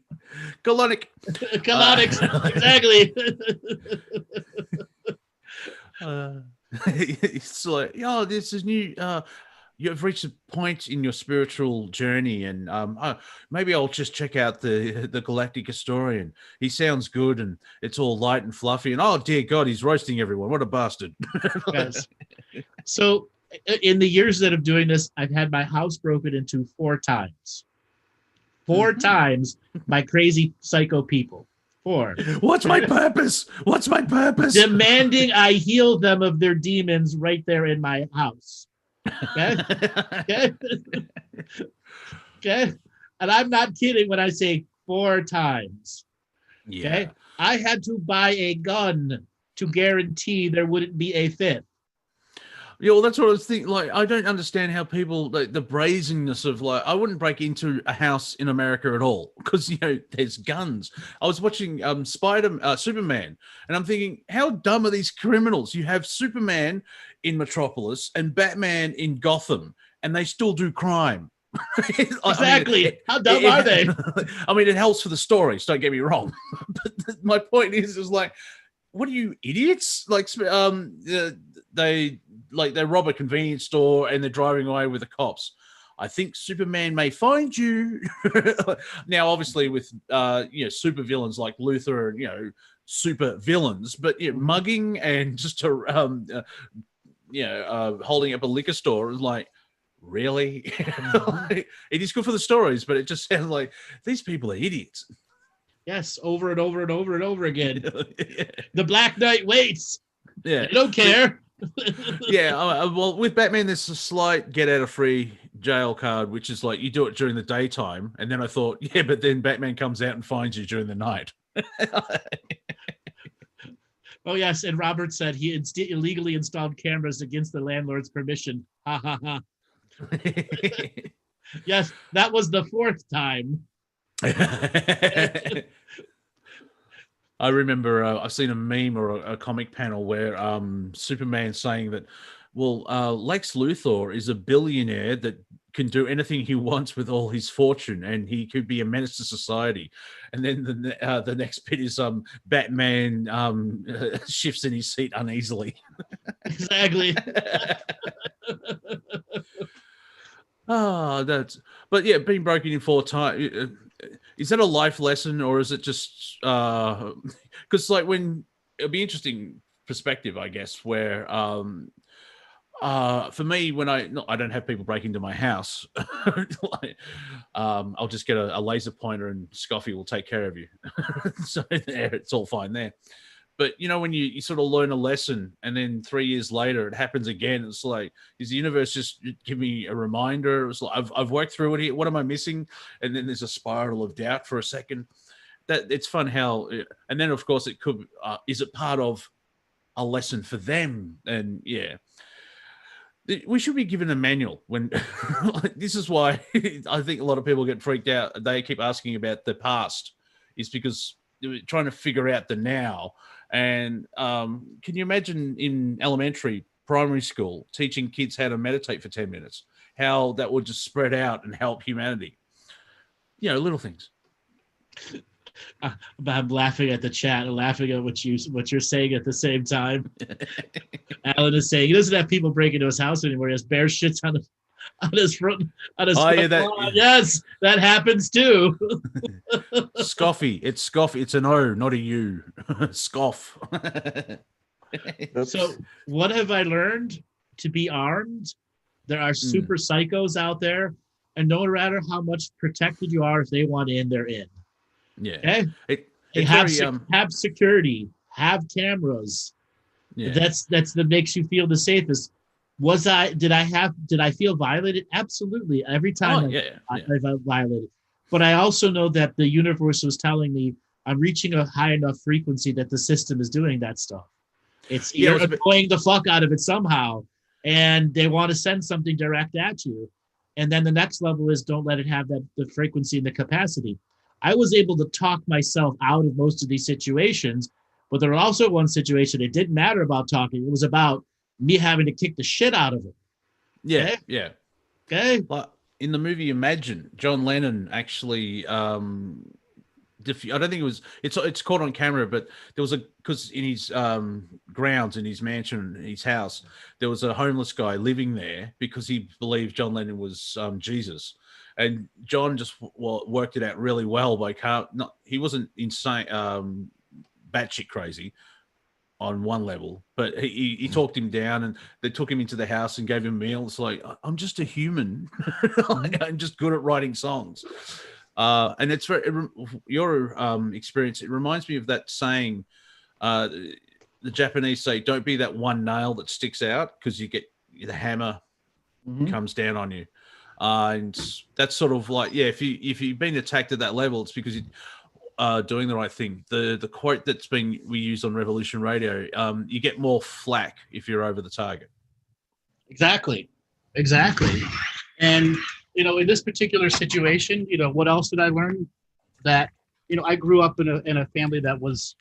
Colonic. Exactly. It's like, this is new. You've reached a point in your spiritual journey, and maybe I'll just check out the Galactic Historian. He sounds good, and it's all light and fluffy. And oh dear God, he's roasting everyone. What a bastard! Yes. So, in the years that I'm doing this, I've had my house broken into 4 times. 4 times by crazy psycho people. 4. What's my purpose? What's my purpose? Demanding I heal them of their demons right there in my house. Okay? Okay? And I'm not kidding when I say 4 times. Yeah. Okay? I had to buy a gun to guarantee there wouldn't be a 5th. Yeah, well, that's what I was thinking. Like, I don't understand how people, like, the brazenness of, like, I wouldn't break into a house in America at all because, there's guns. I was watching Superman, and I'm thinking, how dumb are these criminals? You have Superman in Metropolis and Batman in Gotham, and they still do crime. Exactly. How dumb are they? I mean, it helps for the stories, don't get me wrong. But my point is like, what are you, idiots? Like, they rob a convenience store and they're driving away with the cops. I think Superman may find you. Now, obviously, with super villains like Luthor and super villains, but mugging and just holding up a liquor store is like, really? It is good for the stories, but it just sounds like these people are idiots. Yes, over and over and over and over again. The Black Knight waits. Yeah, I don't care. Yeah, well, with Batman, there's a slight get out of free jail card, which is like you do it during the daytime, and then I thought, yeah, but then Batman comes out and finds you during the night. Oh yes, and Robert said he illegally installed cameras against the landlord's permission. Ha ha ha. Yes, that was the 4th time. I remember I've seen a meme or a comic panel where Superman saying that, well, Lex Luthor is a billionaire that can do anything he wants with all his fortune, and he could be a menace to society. And then the next bit is Batman shifts in his seat uneasily. Exactly. But yeah, being broken in 4 times. Is that a life lesson, or is it just because like when it'll be interesting perspective, I guess, where for me, when I don't have people break into my house, I'll just get a laser pointer and Scoffy will take care of you. So there, it's all fine there. But you know, when you sort of learn a lesson and then 3 years later it happens again, it's like, is the universe just give me a reminder? It's like I've worked through it here. What am I missing? And then there's a spiral of doubt for a second. That it's fun how, and then of course it could. Is it part of a lesson for them? And yeah, we should be given a manual when. This is why I think a lot of people get freaked out. They keep asking about the past, is because they're trying to figure out the now. And can you imagine in elementary, primary school, teaching kids how to meditate for 10 minutes, how that would just spread out and help humanity? You know, little things. I'm laughing at the chat and laughing at what you're saying at the same time. Alan is saying he doesn't have people break into his house anymore. He has bear shits on his front lawn. Yes, that happens too. Scoffy. It's Scoffy. It's an O, not a U. Scoff. So what have I learned? To be armed. There are super psychos out there, and no matter how much protected you are, if they want in, they're in. Yeah. Okay? Have security, have cameras. Yeah. That's that makes you feel the safest. Did I feel violated? Absolutely. Every time I felt violated. But I also know that the universe was telling me I'm reaching a high enough frequency that the system is doing that stuff. You're annoying the fuck out of it somehow, and they want to send something direct at you. And then the next level is don't let it have the frequency and the capacity. I was able to talk myself out of most of these situations, but there was also one situation, it didn't matter about talking. It was about me having to kick the shit out of it. Yeah, okay? Yeah. Okay. Like in the movie Imagine, John Lennon actually, I don't think it was, it's caught on camera, but there was because in his grounds, in his mansion, in his house, there was a homeless guy living there because he believed John Lennon was Jesus. And John just worked it out really well by he wasn't insane, batshit crazy on one level, but he talked him down, and they took him into the house and gave him meals. Like, I'm just a human. I'm just good at writing songs. And it's your experience. It reminds me of that saying, the Japanese say, don't be that one nail that sticks out, because you get the hammer comes down on you. And that's sort of like, if you've been attacked at that level, it's because you're doing the right thing. The quote we use on Revolution Radio, you get more flack if you're over the target. Exactly. And, in this particular situation, what else did I learn? That, I grew up in a family that was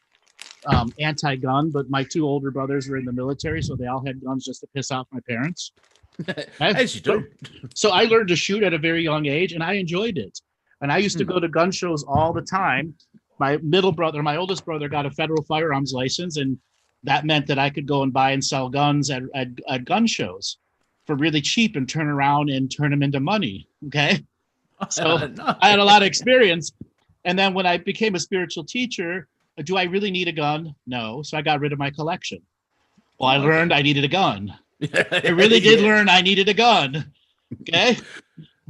anti-gun, but my 2 older brothers were in the military, so they all had guns just to piss off my parents. As you do. So I learned to shoot at a very young age, and I enjoyed it. And I used to go to gun shows all the time. My oldest brother got a federal firearms license, and that meant that I could go and buy and sell guns at gun shows for really cheap and turn around and turn them into money. Okay. So I had a lot of experience. And then when I became a spiritual teacher, do I really need a gun? No. So I got rid of my collection. Well, I learned I needed a gun. I really did learn I needed a gun. Okay.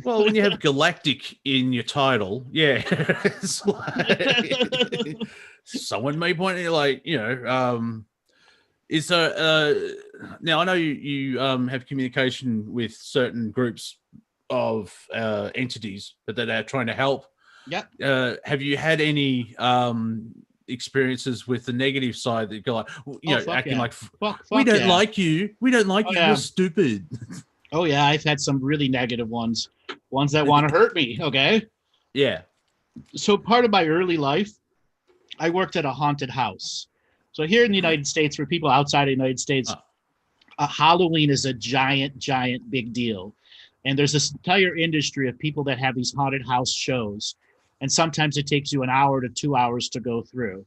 Well, when you have Galactic in your title, it's like, someone may point out, is there, now I know you have communication with certain groups of entities that are trying to help. Yeah. Have you had any experiences with the negative side that go like, acting like, we don't like you. We don't like you. You're stupid. Oh yeah. I've had some really negative ones that want to hurt me. Okay. Yeah. So part of my early life, I worked at a haunted house. So here in the United States, for people outside of the United States, Halloween is a giant, giant big deal. And there's this entire industry of people that have these haunted house shows. And sometimes it takes you an hour to 2 hours to go through.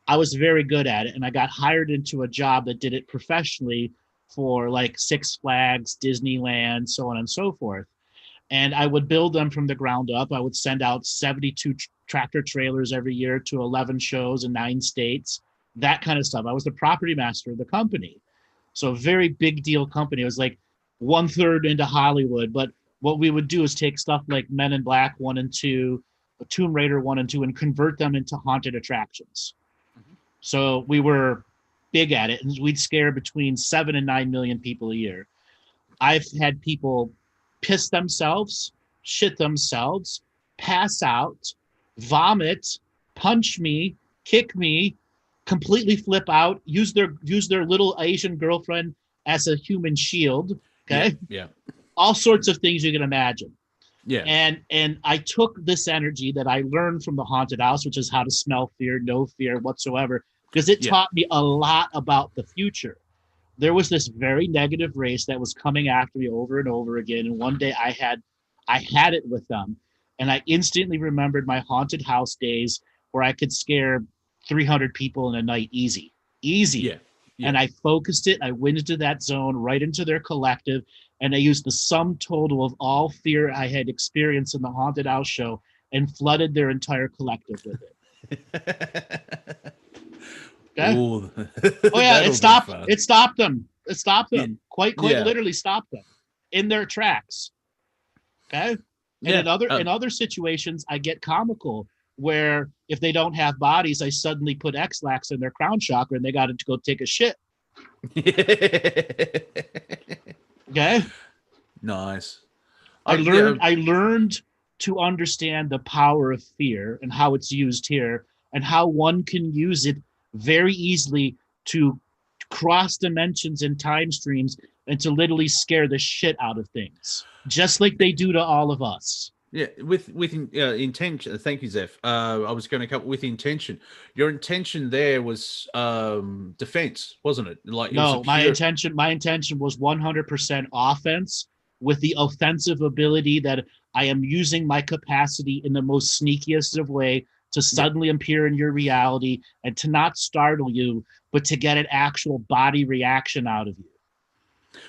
I was very good at it. And I got hired into a job that did it professionally for like Six Flags, Disneyland, so on and so forth. And I would build them from the ground up. I would send out 72 tractor trailers every year to 11 shows in 9 states, that kind of stuff. I was the property master of the company. So a very big deal company. It was like 1/3 into Hollywood. But what we would do is take stuff like Men in Black 1 and 2, Tomb Raider 1 and 2, and convert them into haunted attractions. So we were big at it, and we'd scare between 7 and 9 million people a year. I've had people piss themselves, shit themselves, pass out, vomit, punch me, kick me, completely flip out, use their little Asian girlfriend as a human shield. Okay. Yeah. All sorts of things you can imagine. Yeah. And I took this energy that I learned from the haunted house, which is how to smell fear, no fear whatsoever, because it taught me a lot about the future. There was this very negative race that was coming after me over and over again. And one day I had it with them. And I instantly remembered my haunted house days where I could scare 300 people in a night easy. Yeah. And I focused it. I went into that zone, right into their collective. And I used the sum total of all fear I had experienced in the haunted house show and flooded their entire collective with it. Okay? Ooh, oh yeah, it stopped them. It stopped them. Yeah. Quite literally stopped them in their tracks. Okay? And in other situations, I get comical where if they don't have bodies, I suddenly put X-Lax in their crown chakra and they got to go take a shit. Okay? Nice. I learned to understand the power of fear and how it's used here and how one can use it very easily to cross dimensions and time streams and to literally scare the shit out of things, just like they do to all of us. Yeah, with intention. Thank you, Zeph. I was going to come with intention. Your intention there was defense, wasn't it? Like no, my intention was 100% offense with the offensive ability that I am using my capacity in the most sneakiest of way to suddenly appear in your reality and to not startle you, but to get an actual body reaction out of you.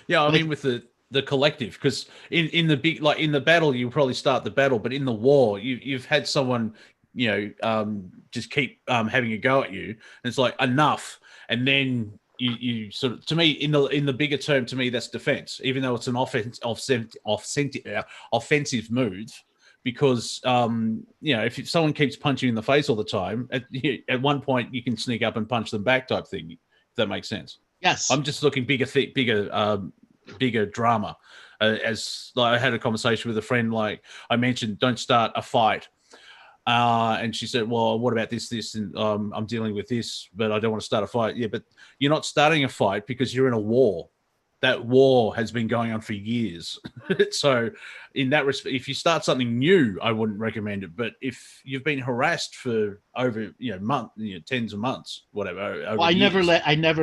Yeah, I mean with the collective, because in the big, like in the battle, you probably start the battle, but in the war, you've had someone, just keep having a go at you, and it's like enough, and then you sort of, to me, in the bigger term, to me that's defense, even though it's an offensive move, because if someone keeps punching you in the face all the time, at one point you can sneak up and punch them back, type thing. If that makes sense. Yes, I'm just looking bigger drama. As like, I had a conversation with a friend, like I mentioned, don't start a fight, and she said, well, what about this and I'm dealing with this, but I don't want to start a fight. Yeah, but you're not starting a fight because you're in a war. That war has been going on for years. So in that respect, if you start something new, I wouldn't recommend it. But if you've been harassed for over tens of months, whatever. Well, I never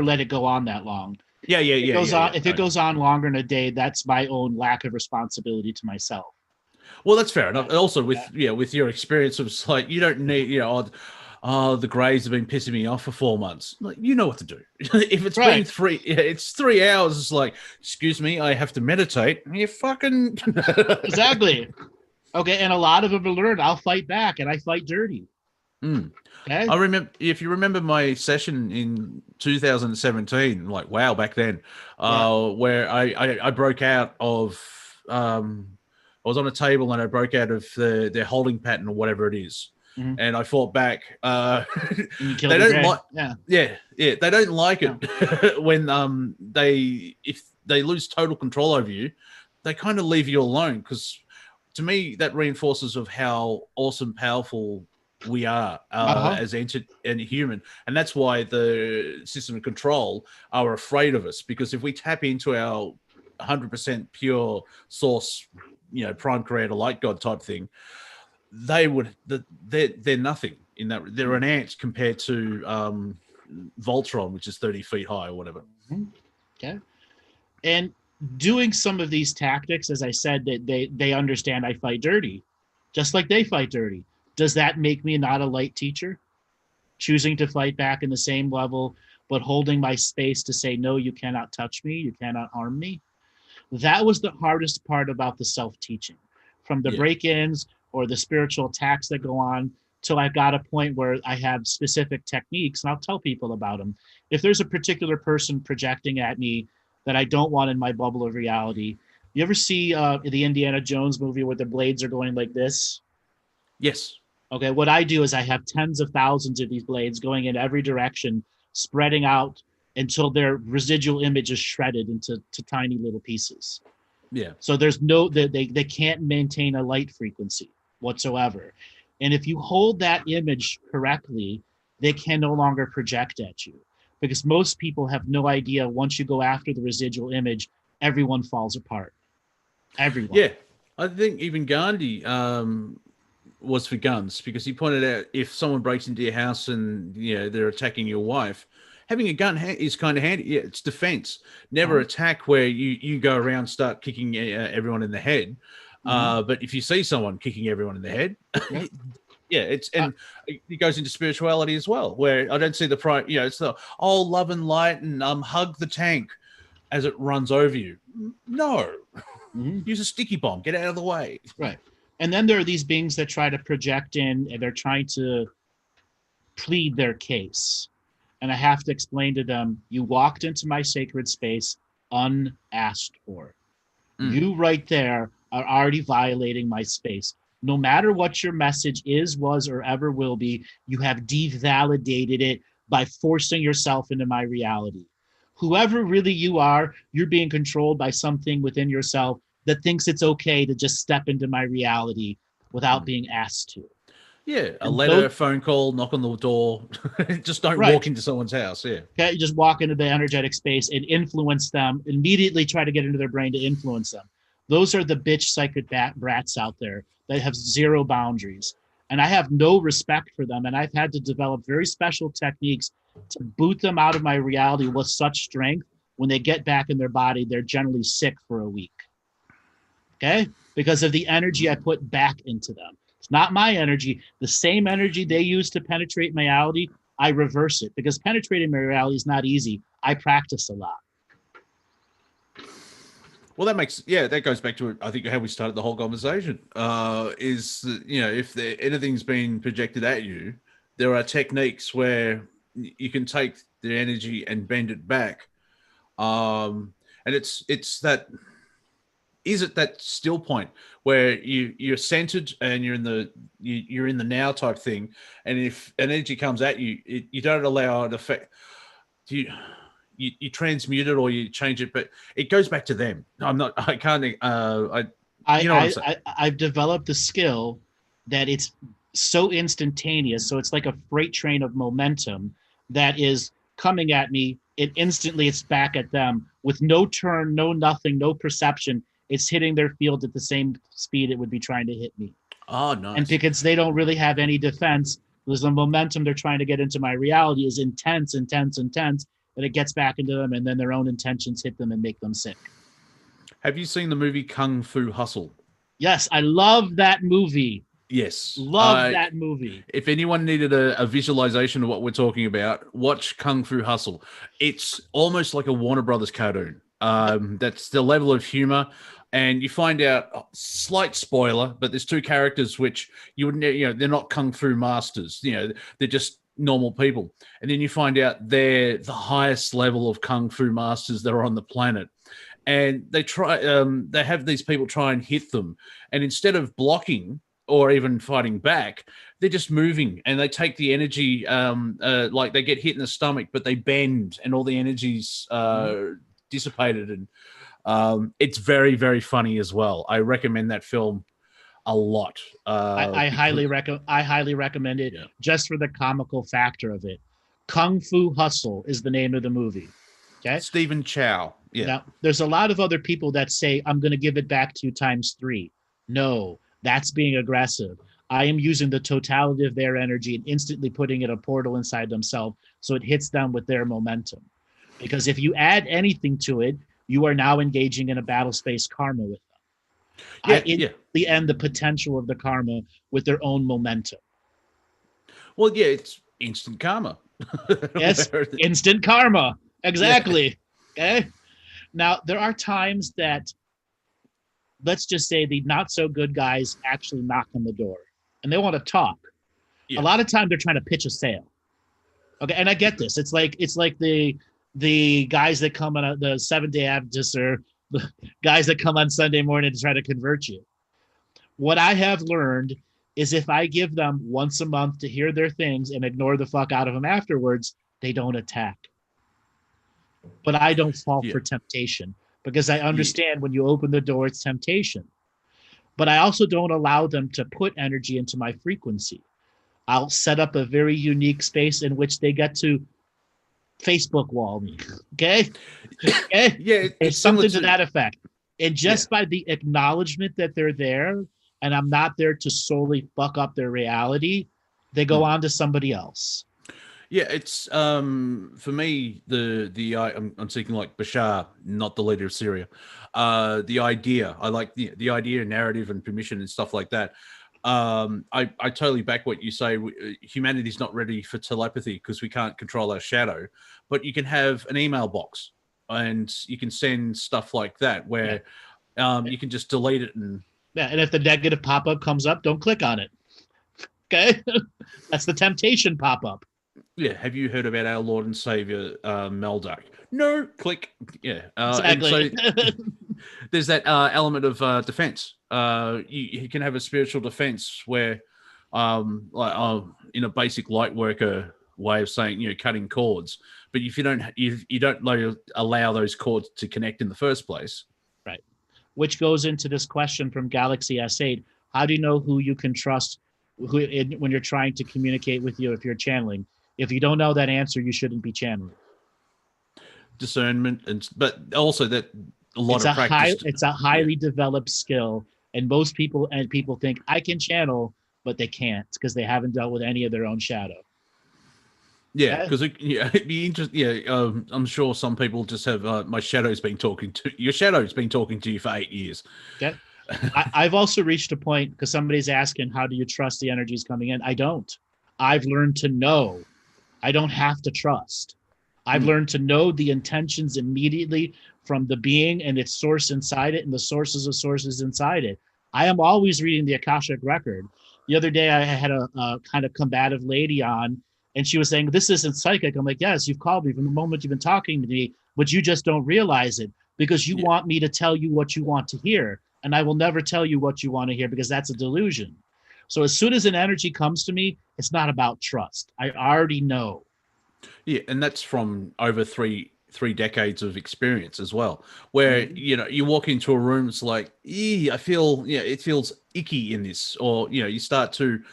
let it go on that long. If it goes on longer than a day, that's my own lack of responsibility to myself. Well, that's fair enough. Also, with your experience, of like you don't need the Greys have been pissing me off for 4 months. Like, you know what to do. If it's been 3 hours, it's like, excuse me, I have to meditate. You fucking exactly. Okay, and a lot of them have learned. I'll fight back, and I fight dirty. Okay. I remember, if you remember my session in 2017, like wow, back then, where I broke out of, I was on a table and I broke out of their holding pattern or whatever it is, and I fought back. They don't like, they don't like it when if they lose total control over you, they kind of leave you alone, because to me that reinforces of how awesome, powerful we are as and human, and that's why the system of control are afraid of us, because if we tap into our 100% pure source, prime creator, light god type thing, they're nothing in that they're an ant compared to Voltron, which is 30 feet high or whatever. Okay. And doing some of these tactics, as I said, that they understand I fight dirty, just like they fight dirty. Does that make me not a light teacher? Choosing to fight back in the same level, but holding my space to say, no, you cannot touch me, you cannot harm me. That was the hardest part about the self-teaching. From the break-ins or the spiritual attacks that go on, till I got a point where I have specific techniques, and I'll tell people about them. If there's a particular person projecting at me that I don't want in my bubble of reality, you ever see the Indiana Jones movie where the blades are going like this? Yes. Okay, what I do is I have tens of thousands of these blades going in every direction, spreading out until their residual image is shredded into tiny little pieces. Yeah. So there's no, they can't maintain a light frequency whatsoever. And if you hold that image correctly, they can no longer project at you, because most people have no idea once you go after the residual image, everyone falls apart. Everyone. Yeah. I think even Gandhi was for guns, because he pointed out if someone breaks into your house and they're attacking your wife, having a gun is kind of handy. Yeah, it's defense. Never attack where you go around start kicking everyone in the head. But if you see someone kicking everyone in the head, it goes into spirituality as well, where I don't see the it's the love and light and hug the tank as it runs over you. No, use a sticky bomb. Get out of the way. Right. And then there are these beings that try to project in, and they're trying to plead their case. And I have to explain to them, you walked into my sacred space unasked for. You right there are already violating my space. No matter what your message is, was, or ever will be, you have devalidated it by forcing yourself into my reality. Whoever really you are, you're being controlled by something within yourself that thinks it's okay to just step into my reality without being asked to. Yeah, a letter, a phone call, knock on the door. Just don't walk into someone's house. Yeah. Okay, you just walk into the energetic space and influence them, immediately try to get into their brain to influence them. Those are the bitch psychic brats out there that have zero boundaries. And I have no respect for them. And I've had to develop very special techniques to boot them out of my reality with such strength. When they get back in their body, they're generally sick for a week. Okay? Because of the energy I put back into them. It's not my energy. The same energy they use to penetrate my reality, I reverse it, because penetrating my reality is not easy. I practice a lot. Well, that goes back to, I think, how we started the whole conversation. Is if anything's been projected at you, there are techniques where you can take the energy and bend it back. And it's that. Is it that still point where you're centered and you're in the now type thing, and if energy comes at you, you don't allow it to affect you. You transmute it or you change it, but it goes back to them. I've developed the skill that it's so instantaneous. So it's like a freight train of momentum that is coming at me. It's back at them with no turn, no nothing, no perception. It's hitting their field at the same speed it would be trying to hit me. Oh, nice. And because they don't really have any defense, because the momentum they're trying to get into my reality is intense, and it gets back into them, and then their own intentions hit them and make them sick. Have you seen the movie Kung Fu Hustle? Yes, I love that movie. Yes. Love that movie. If anyone needed a visualization of what we're talking about, watch Kung Fu Hustle. It's almost like a Warner Brothers cartoon. That's the level of humor. And you find out, slight spoiler, but there's two characters which you wouldn't, they're not Kung Fu masters. They're just normal people. And then you find out they're the highest level of Kung Fu masters that are on the planet. And they have these people try and hit them. And instead of blocking or even fighting back, they're just moving, and they take the energy, like they get hit in the stomach, but they bend and all the energy's dissipated. And it's very, very funny as well. I recommend that film a lot. I highly recommend it, just for the comical factor of it. Kung Fu Hustle is the name of the movie. Okay, Stephen Chow. Yeah. Now, there's a lot of other people that say, I'm going to give it back to you times 3. No, that's being aggressive. I am using the totality of their energy and instantly putting in a portal inside themselves so it hits them with their momentum. Because if you add anything to it, you are now engaging in a battle space karma with them. I instantly end the potential of the karma with their own momentum. Well, yeah, it's instant karma. Yes, instant karma. Exactly. Yeah. Okay. Now, there are times that, let's just say, the not so good guys actually knock on the door and they want to talk. Yeah. A lot of times they're trying to pitch a sale. Okay, and I get this. It's like the guys that come on the 7-Day Adventists, or the guys that come on Sunday morning to try to convert you. What I have learned is if I give them once a month to hear their things and ignore the fuck out of them afterwards, they don't attack. But I don't fall for temptation, because I understand when you open the door, it's temptation. But I also don't allow them to put energy into my frequency. I'll set up a very unique space in which they get to Facebook wall me. Okay? Okay? Yeah, it's something to that effect. And just by the acknowledgement that they're there, and I'm not there to solely fuck up their reality, they go on to somebody else. Yeah, it's for me I'm thinking like Bashar, not the leader of Syria. The idea, I like the idea, narrative, and permission and stuff like that. I totally back what you say. Humanity's not ready for telepathy because we can't control our shadow, but you can have an email box and you can send stuff like that where you can just delete it and if the negative pop-up comes up, don't click on it. Okay, that's the temptation pop-up. Yeah, have you heard about our Lord and Savior Meldak? No, click. Yeah, exactly. And so there's that element of defense. You can have a spiritual defense where, in a basic light worker way of saying, cutting cords. But if you don't allow those cords to connect in the first place, right? Which goes into this question from Galaxy S8: how do you know who you can trust when you're trying to communicate with you if you're channeling? If you don't know that answer, you shouldn't be channeling. Discernment, but also that a lot of practice. It's a highly developed skill, and most people think I can channel, but they can't because they haven't dealt with any of their own shadow. Yeah, because it'd be interesting. Yeah, I'm sure some people just have my shadow's been talking to your shadow's been talking to you for 8 years. Okay. I've also reached a point because somebody's asking, how do you trust the energies coming in? I don't. I've learned to know. I don't have to trust. I've learned to know the intentions immediately from the being and its source inside it and the sources of sources inside it. I am always reading the Akashic record. The other day I had a kind of combative lady on, and she was saying, this isn't psychic. I'm like, yes, you've called me from the moment you've been talking to me, but you just don't realize it because you want me to tell you what you want to hear. And I will never tell you what you want to hear because that's a delusion. So as soon as an energy comes to me, it's not about trust. I already know. Yeah, and that's from over three decades of experience as well, where you walk into a room, it's like, I feel it feels icky in this, or you start to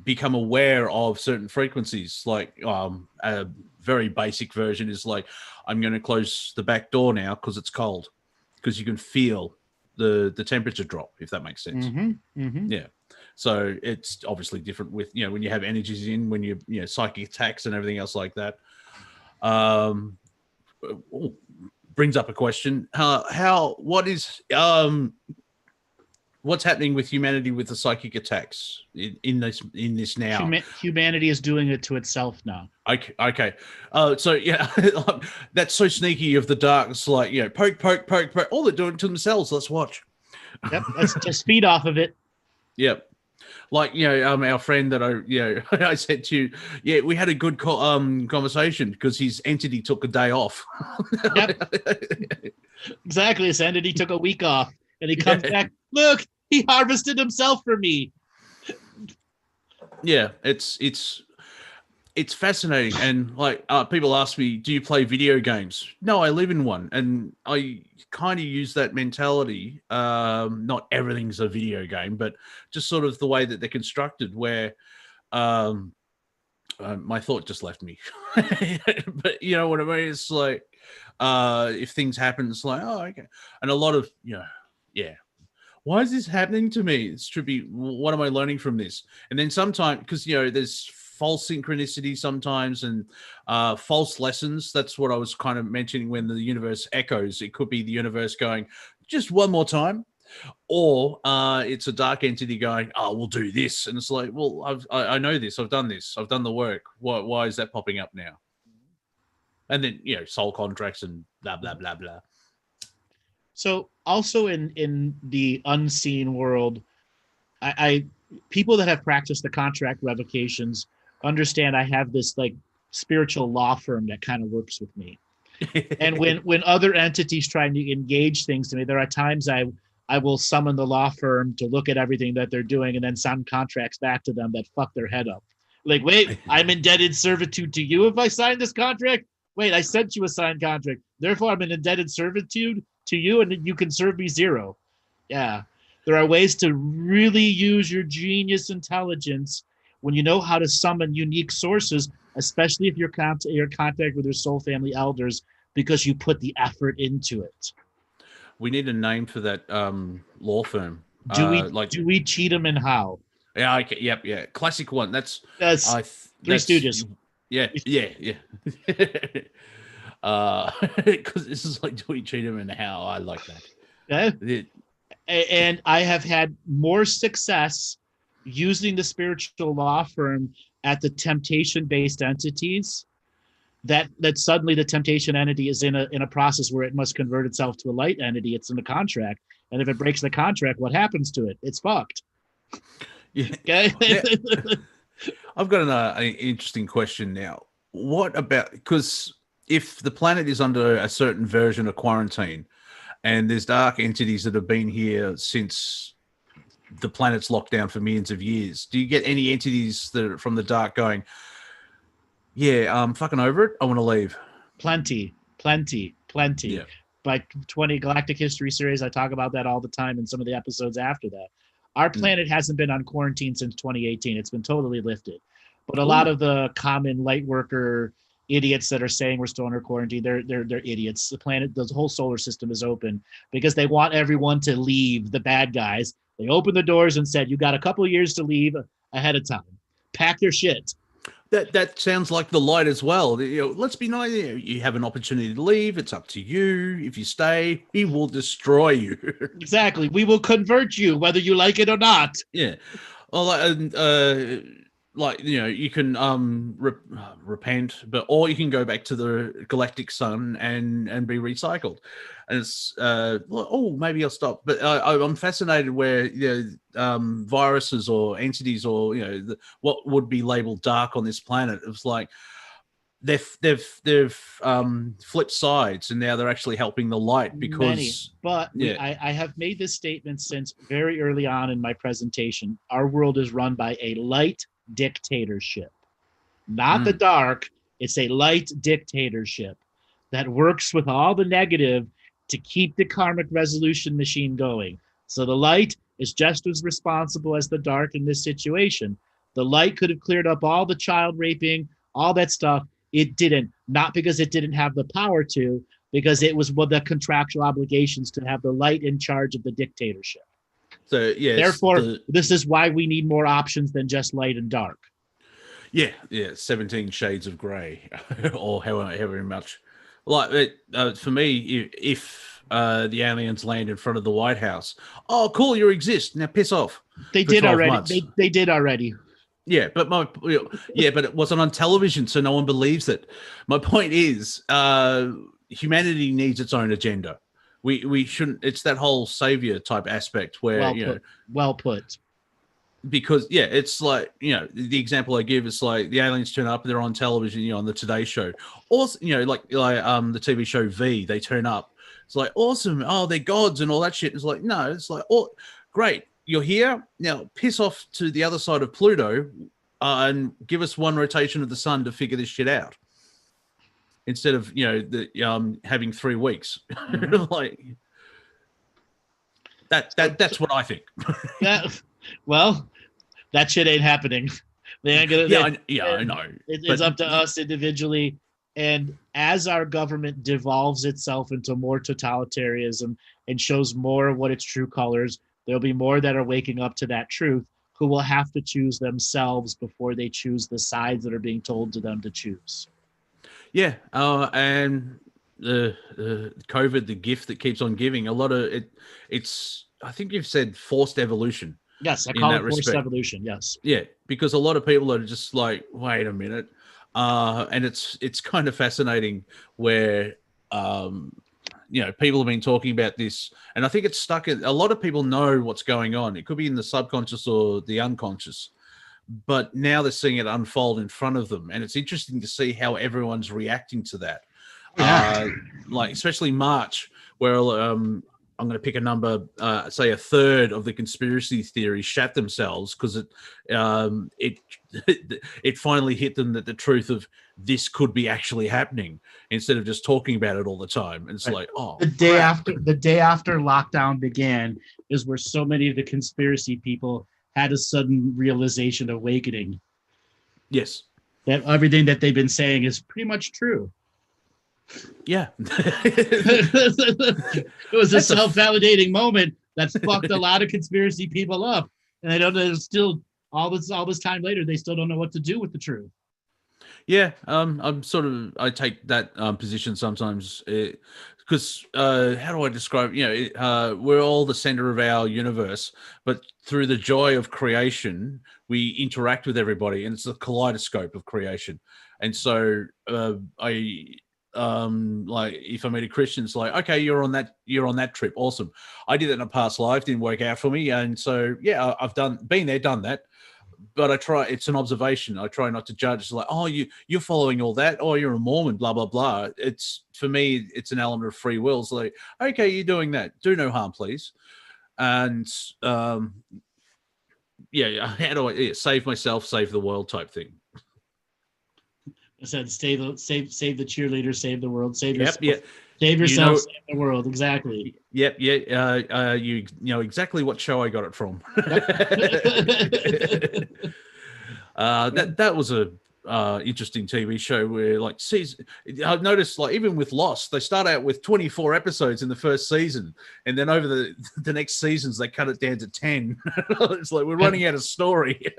become aware of certain frequencies. Like a very basic version is like, I'm going to close the back door now because it's cold, because you can feel the temperature drop, if that makes sense. Yeah. So it's obviously different with, when you have energies in, when you psychic attacks and everything else like that. Brings up a question. What's happening with humanity with the psychic attacks in this now? Humanity is doing it to itself now. Okay. So yeah, that's so sneaky of the dark. It's like, poke. All they're doing to themselves. Let's watch. Yep. Let's just feed off of it. Yep. Like, our friend that I said to you, we had a good conversation because his entity took a day off. Yep. Exactly. His entity took a week off and he comes back. Look, he harvested himself for me. Yeah, it's fascinating. And like people ask me, do you play video games? No, I live in one. And I kind of use that mentality. Not everything's a video game, but just sort of the way that they're constructed where my thought just left me. But you know what I mean? It's like if things happen, it's like, oh, okay. And a lot of, why is this happening to me? It should be, what am I learning from this? And then sometimes, because, there's false synchronicity sometimes and false lessons. That's what I was kind of mentioning when the universe echoes. It could be the universe going, just one more time. Or it's a dark entity going, oh, we'll do this. And it's like, well, I know this. I've done this. I've done the work. Why is that popping up now? And then, soul contracts and blah, blah, blah, blah. So also in the unseen world, I people that have practiced the contract revocations understand I have this like spiritual law firm that kind of works with me. And when other entities try to engage things to me, there are times I will summon the law firm to look at everything that they're doing and then send contracts back to them that fuck their head up. Like, wait, I'm indebted servitude to you if I sign this contract? Wait, I sent you a signed contract. Therefore, I'm in indebted servitude to you and you can serve me zero. Yeah. There are ways to really use your genius intelligence when you know how to summon unique sources, especially if you're in contact with your soul family elders, because you put the effort into it. We need a name for that law firm. Do we cheat them and how? Yeah, yeah. Classic one. That's Three Stooges. Yeah. Because this is like, do we cheat them and how? I like that. Yeah. And I have had more success using the spiritual law firm at the temptation-based entities. That suddenly the temptation entity is in a process where it must convert itself to a light entity. It's in a contract, and if it breaks the contract, what happens to it? It's fucked. Yeah. Okay. I've got an interesting question now. What about, because if the planet is under a certain version of quarantine, and there's dark entities that have been here since the planet's locked down for millions of years, do you get any entities that are from the dark going, yeah, I'm fucking over it, I want to leave? Plenty. Yeah. Like 20 Galactic History series, I talk about that all the time in some of the episodes after that. Our planet hasn't been on quarantine since 2018. It's been totally lifted. But a lot of the common light worker idiots that are saying we're still under quarantine, they're idiots. The planet, the whole solar system is open because they want everyone to leave, the bad guys. They opened the doors and said, you got a couple of years to leave ahead of time. Pack your shit. That sounds like the light as well. Let's be nice. You have an opportunity to leave. It's up to you. If you stay, we will destroy you. Exactly. We will convert you, whether you like it or not. Yeah. Well, you can repent, or you can go back to the galactic sun and be recycled. And it's maybe I'll stop. But I'm fascinated where viruses or entities or what would be labeled dark on this planet. It was like they've flipped sides, and now they're actually helping the light because. I have made this statement since very early on in my presentation. Our world is run by a light dictatorship, not the dark. It's a light dictatorship that works with all the negative to keep the karmic resolution machine going. So the light is just as responsible as the dark in this situation. The light could have cleared up all the child raping, all that stuff. It didn't, not because it didn't have the power to, because it was the contractual obligations to have the light in charge of the dictatorship. So therefore, this is why we need more options than just light and dark. Yeah, 17 shades of grey, or however much. Like for me, if the aliens land in front of the White House, oh, cool, you exist. Now piss off. They did already. They did already. Yeah, but but it wasn't on television, so no one believes it. My point is, humanity needs its own agenda. We shouldn't. It's that whole savior type aspect where well put. Because it's like the example I give is like the aliens turn up, they're on television, on the Today Show, also like the TV show V, they turn up. It's like awesome, oh they're gods and all that shit. It's like no, it's like oh great, you're here now, piss off to the other side of Pluto and give us one rotation of the sun to figure this shit out. Instead of having 3 weeks, like that's what I think. Well, that shit ain't happening. They ain't gonna. I know. It's up to us individually, and as our government devolves itself into more totalitarianism and shows more of what its true colors, There'll be more that are waking up to that truth who will have to choose themselves before they choose the sides that are being told to them to choose. Yeah, and the COVID, the gift that keeps on giving. A lot of it. It's, I think you've said, forced evolution. Yes, I in call that it forced respect. evolution. Yes. Yeah, because a lot of people are just like, wait a minute, and it's kind of fascinating where people have been talking about this, and I think it's stuck in a lot of people know what's going on. It could be in the subconscious or the unconscious, but now they're seeing it unfold in front of them, and it's interesting to see how everyone's reacting to that. Yeah. Like especially March, where I'm going to pick a number, say a third of the conspiracy theories shat themselves because it finally hit them that the truth of this could be actually happening instead of just talking about it all the time. And it's like, oh, the day after lockdown began is where so many of the conspiracy people had a sudden realization awakening. Yes. That everything that they've been saying is pretty much true. Yeah. It was a self-validating moment that fucked a lot of conspiracy people up. And I don't know, still all this time later, they still don't know what to do with the truth. Yeah, I take that position sometimes because how do I describe? We're all the center of our universe, but through the joy of creation, we interact with everybody, and it's a kaleidoscope of creation. And so like if I meet a Christian, it's like, okay, you're on that trip, awesome. I did it in a past life, didn't work out for me, and so yeah, I've been there, done that. But it's an observation. I try not to judge. It's like, oh, you're following all that. Oh, you're a Mormon, blah, blah, blah. It's, for me, it's an element of free will. It's like, okay, you're doing that. Do no harm, please. And how do I save myself, save the world type thing? I said, save the cheerleader, save the world, save yourself. Yep. Save yourself, save the world. Exactly. Yep. Yeah. You know exactly what show I got it from. That was a interesting TV show where, like, I've noticed, like, even with Lost, they start out with 24 episodes in the first season, and then over the next seasons they cut it down to 10. It's like we're running out of story.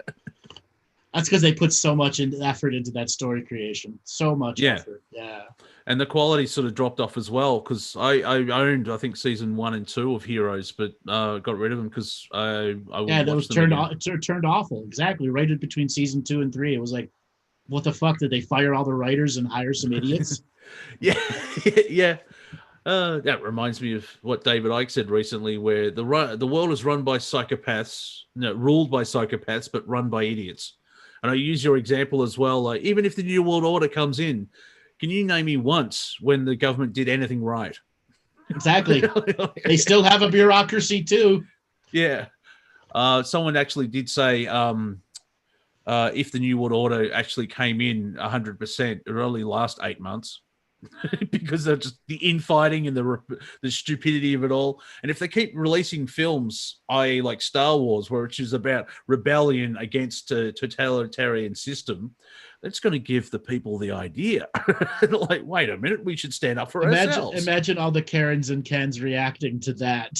That's because they put so much effort into that story creation. So much effort. Yeah. And the quality sort of dropped off as well, because I owned, I think, season 1 and 2 of Heroes, but got rid of them because that was turned awful. Exactly. Right in between season 2 and 3, it was like, what the fuck? Did they fire all the writers and hire some idiots? Yeah. That reminds me of what David Icke said recently, where the world is run by psychopaths, ruled by psychopaths, but run by idiots. And I use your example as well. Like, even if the New World Order comes in, can you name me once when the government did anything right? Exactly. They still have a bureaucracy too. Yeah. Someone actually did say if the New World Order actually came in 100%, it would only last 8 months. Because of just the infighting and the stupidity of it all. And if they keep releasing films, i.e. like Star Wars, which is about rebellion against a totalitarian system, that's going to give the people the idea. Like, wait a minute, we should stand up for ourselves. Imagine all the Karens and Kens reacting to that.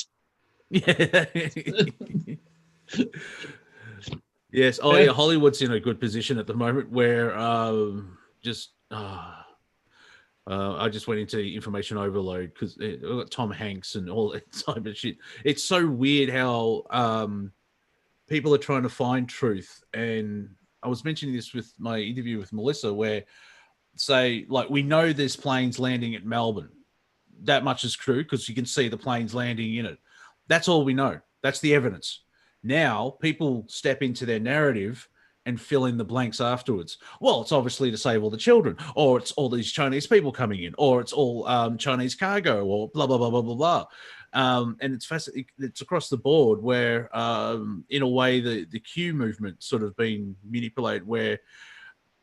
Yeah. Yes. Oh, yeah. Hollywood's in a good position at the moment where I just went into information overload because I got Tom Hanks and all that type of shit. It's so weird how people are trying to find truth. And I was mentioning this with my interview with Melissa, where, say, like, we know there's planes landing at Melbourne. That much is true because you can see the planes landing in it. That's all we know. That's the evidence. Now people step into their narrative and fill in the blanks afterwards. Well, it's obviously to save all the children, or it's all these Chinese people coming in, or it's all Chinese cargo, or blah, blah, blah, blah, blah, blah. And it's fascinating. It's across the board where, in a way, the Q movement sort of been manipulated, where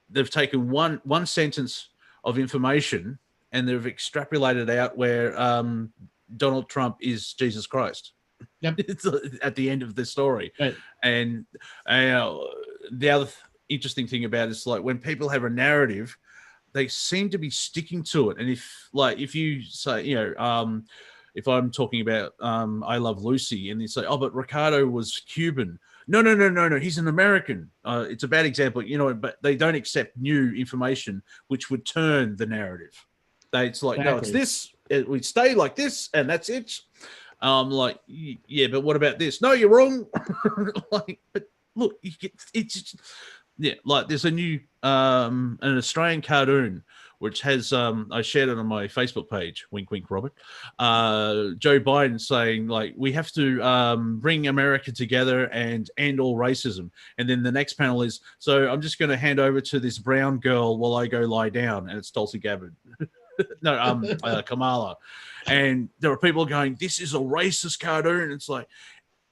they've taken one sentence of information and they've extrapolated out where Donald Trump is Jesus Christ. Yep. It's at the end of the story. Right. And the other interesting thing about it is, like, when people have a narrative, they seem to be sticking to it. And if you say, if I'm talking about I Love Lucy, and they say, "Oh, but Ricardo was Cuban." No. He's an American. It's a bad example, but they don't accept new information, which would turn the narrative. It's like, no, it's this. We stay like this, and that's it. Like, yeah, but what about this? No, you're wrong. Like, but look, it's like there's a new an Australian cartoon which has I shared it on my Facebook page. Wink, wink, Robert. Joe Biden saying like we have to bring America together and end all racism. And then the next panel is, so I'm just going to hand over to this brown girl while I go lie down, and it's Tulsi Gabbard. No, Kamala. And there are people going, this is a racist cartoon. It's like,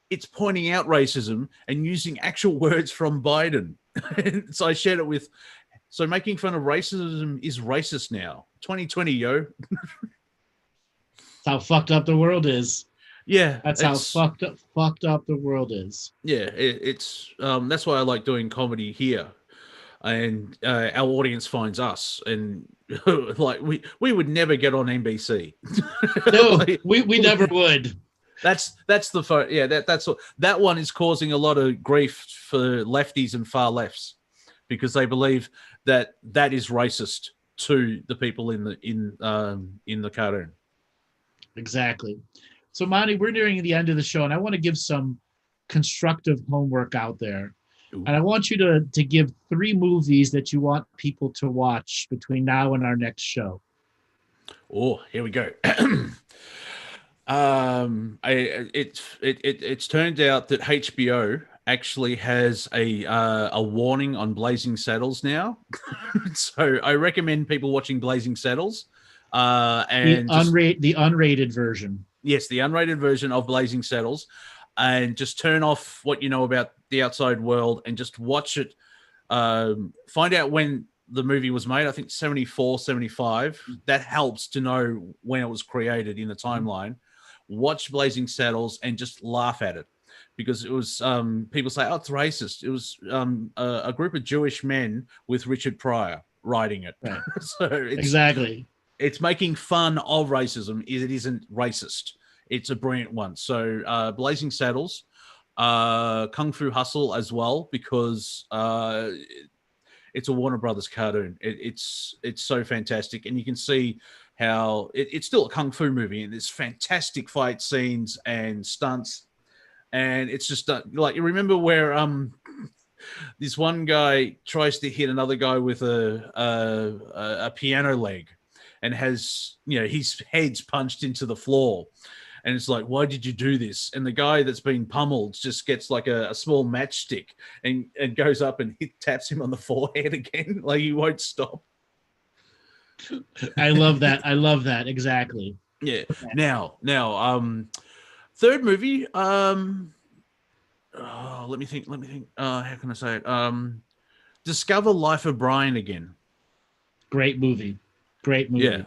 it's pointing out racism and using actual words from Biden. So I shared it with, so making fun of racism is racist now. 2020, yo. That's how fucked up the world is. Yeah. That's how fucked up the world is. Yeah, it's that's why I like doing comedy here. And our audience finds us, and like we would never get on NBC. No, like, we never would. That's the yeah, that one is causing a lot of grief for lefties and far lefts, because they believe that is racist to the people in the cartoon. Exactly. So Monty, we're nearing the end of the show, and I want to give some constructive homework out there. Ooh. And I want you to give 3 movies that you want people to watch between now and our next show. Oh, here we go. It's turned out that HBO actually has a warning on Blazing Saddles now. So I recommend people watching Blazing Saddles. And the unrated version. Yes, the unrated version of Blazing Saddles. And just turn off what you know about the outside world and just watch it. Find out when the movie was made. I think 74, 75. That helps to know when it was created in the timeline. Watch Blazing Saddles and just laugh at it, because it was people say, oh, it's racist. It was a group of Jewish men with Richard Pryor writing it. Right. So exactly. It's making fun of racism. It isn't racist. It's a brilliant one. So Blazing Saddles, Kung Fu Hustle as well, because it's a Warner Brothers cartoon. It's so fantastic. And you can see how it's still a Kung Fu movie, and there's fantastic fight scenes and stunts. And it's just like, you remember where this one guy tries to hit another guy with a piano leg and has, his head's punched into the floor. And it's like, why did you do this? And the guy that's been pummeled just gets like a small matchstick and goes up and taps him on the forehead again. Like, he won't stop. I love that. I love that. Exactly. Yeah. Now, third movie. Let me think. How can I say it? Discover Life of Brian again. Great movie. Yeah.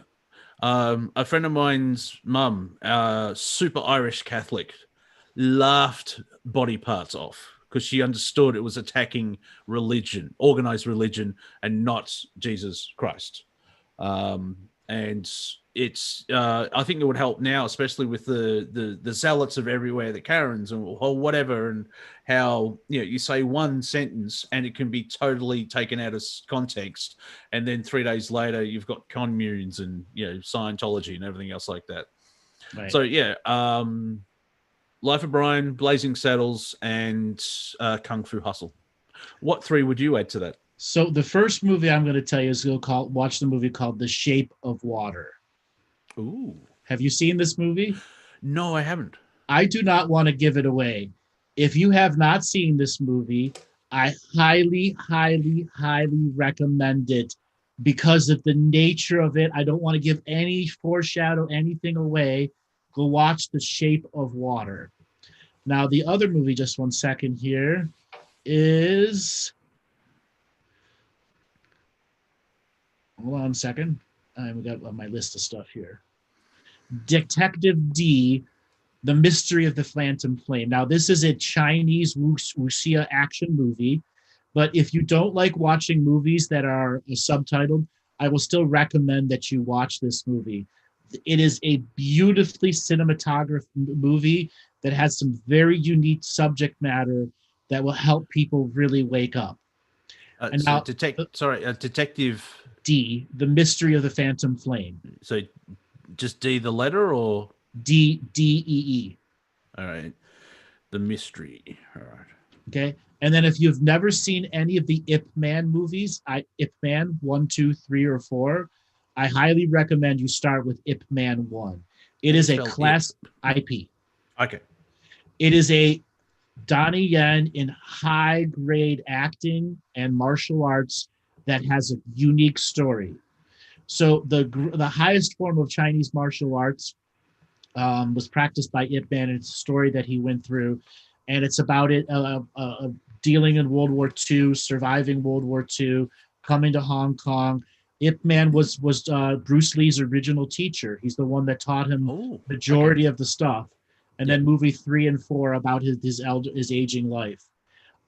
A friend of mine's mum, super Irish Catholic, laughed body parts off because she understood it was attacking religion, organized religion, and not Jesus Christ. And it's, I think it would help now, especially with the zealots of everywhere, the Karens or whatever, and how, you say one sentence and it can be totally taken out of context. And then 3 days later, you've got communes and, Scientology and everything else like that. Right. So, yeah, Life of Brian, Blazing Saddles, and Kung Fu Hustle. What 3 would you add to that? So the first movie I'm going to tell you is watch the movie called The Shape of Water. Ooh. Have you seen this movie? No, I haven't. I do not want to give it away. If you have not seen this movie, I highly, highly, highly recommend it because of the nature of it. I don't want to give any foreshadow anything away. Go watch The Shape of Water. Now, the other movie, just 1 second here, is... Hold on a second. I've got my list of stuff here. Detective D, The Mystery of the Phantom Flame. Now, this is a Chinese wuxia action movie, but if you don't like watching movies that are subtitled, I will still recommend that you watch this movie. It is a beautifully cinematographed movie that has some very unique subject matter that will help people really wake up. And so now, Detective D, The Mystery of the Phantom Flame. So just D, the letter, or DEE. All right. The Mystery. All right. Okay. And then if you've never seen any of the Ip Man movies, Ip Man 1, 2, 3, or 4, I highly recommend you start with Ip Man 1. It is a class IP. Okay. It is a Donnie Yen in high grade acting and martial arts that has a unique story. So the highest form of Chinese martial arts was practiced by Ip Man. It's a story that he went through, and it's about it dealing in World War II, surviving World War II, coming to Hong Kong. Ip Man was Bruce Lee's original teacher. He's the one that taught him majority of the stuff. And then movie 3 and 4 about his aging life.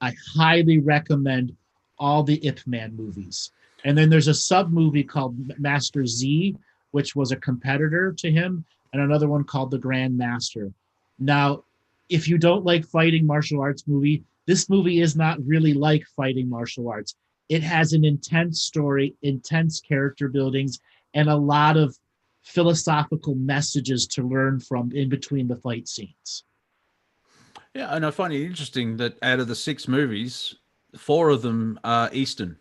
I highly recommend all the Ip Man movies. And then there's a sub movie called Master Z, which was a competitor to him, and another one called The Grand Master. Now, if you don't like fighting martial arts movie, this movie is not really like fighting martial arts. It has an intense story, intense character buildings, and a lot of philosophical messages to learn from in between the fight scenes. Yeah, and I find it interesting that out of the 6 movies, 4 of them are Eastern.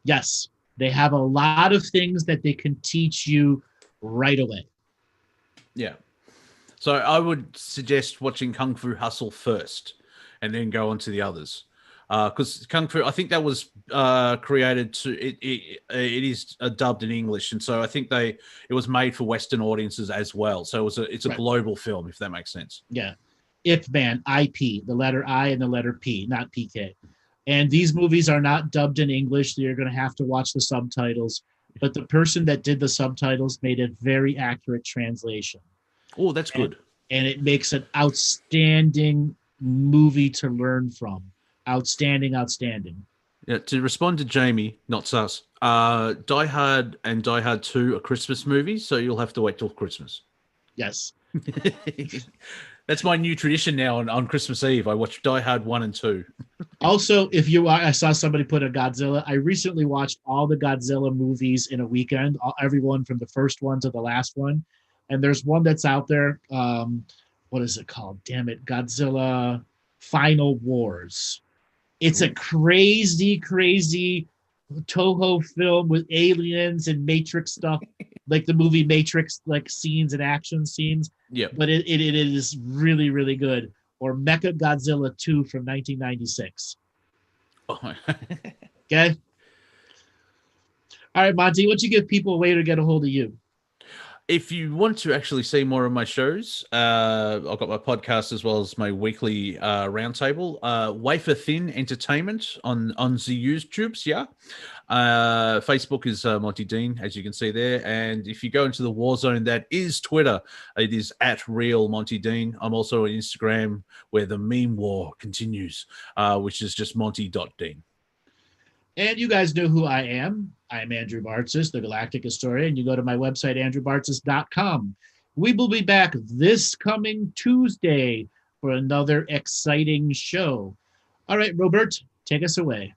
Yes, they have a lot of things that they can teach you right away. Yeah. So I would suggest watching Kung Fu Hustle first and then go on to the others. Because Kung Fu, I think that was created to it is dubbed in English, and so I think it was made for Western audiences as well. So it's a global film, if that makes sense. Yeah, Ip Man, IP, the letter I and the letter P, not PK. And these movies are not dubbed in English, so you're going to have to watch the subtitles. But the person that did the subtitles made a very accurate translation. Oh, that's good. And it makes an outstanding movie to learn from. Outstanding. Yeah, to respond to Jamie, not sus, Die Hard and Die Hard 2 are Christmas movies, so you'll have to wait till Christmas. Yes. That's my new tradition now on Christmas Eve. I watch Die Hard 1 and 2. Also, I saw somebody put a Godzilla. I recently watched all the Godzilla movies in a weekend, everyone from the first one to the last one. And there's one that's out there. What is it called? Damn it. Godzilla Final Wars. It's a crazy Toho film with aliens and Matrix stuff, like the movie Matrix, like scenes and action scenes. Yeah. But it is really, really good. Or Mecha Godzilla 2 from 1996. Okay. All right, Monty, why don't you give people a way to get a hold of you? If you want to actually see more of my shows, I've got my podcast as well as my weekly roundtable. Wafer Thin Entertainment on the YouTubes, yeah. Facebook is Monty Dean, as you can see there. And if you go into the war zone, that is Twitter. It is @RealMontyDean. I'm also on Instagram, where the meme war continues, which is just Monty.Dean. And you guys know who I am. I'm Andrew Bartzis, the Galactic Historian. You go to my website, andrewbartzis.com. We will be back this coming Tuesday for another exciting show. All right, Robert, take us away.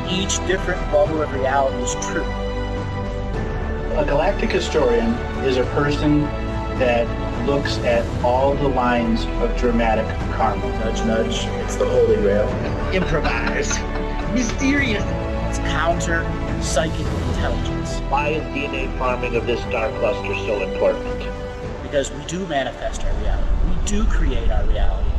Each different bubble of reality is true. A galactic historian is a person that looks at all the lines of dramatic karma. Nudge, nudge, it's the Holy Grail. Improvise. Mysterious. It's counter psychic intelligence. Why is DNA farming of this star cluster so important? Because we do manifest our reality. We do create our reality.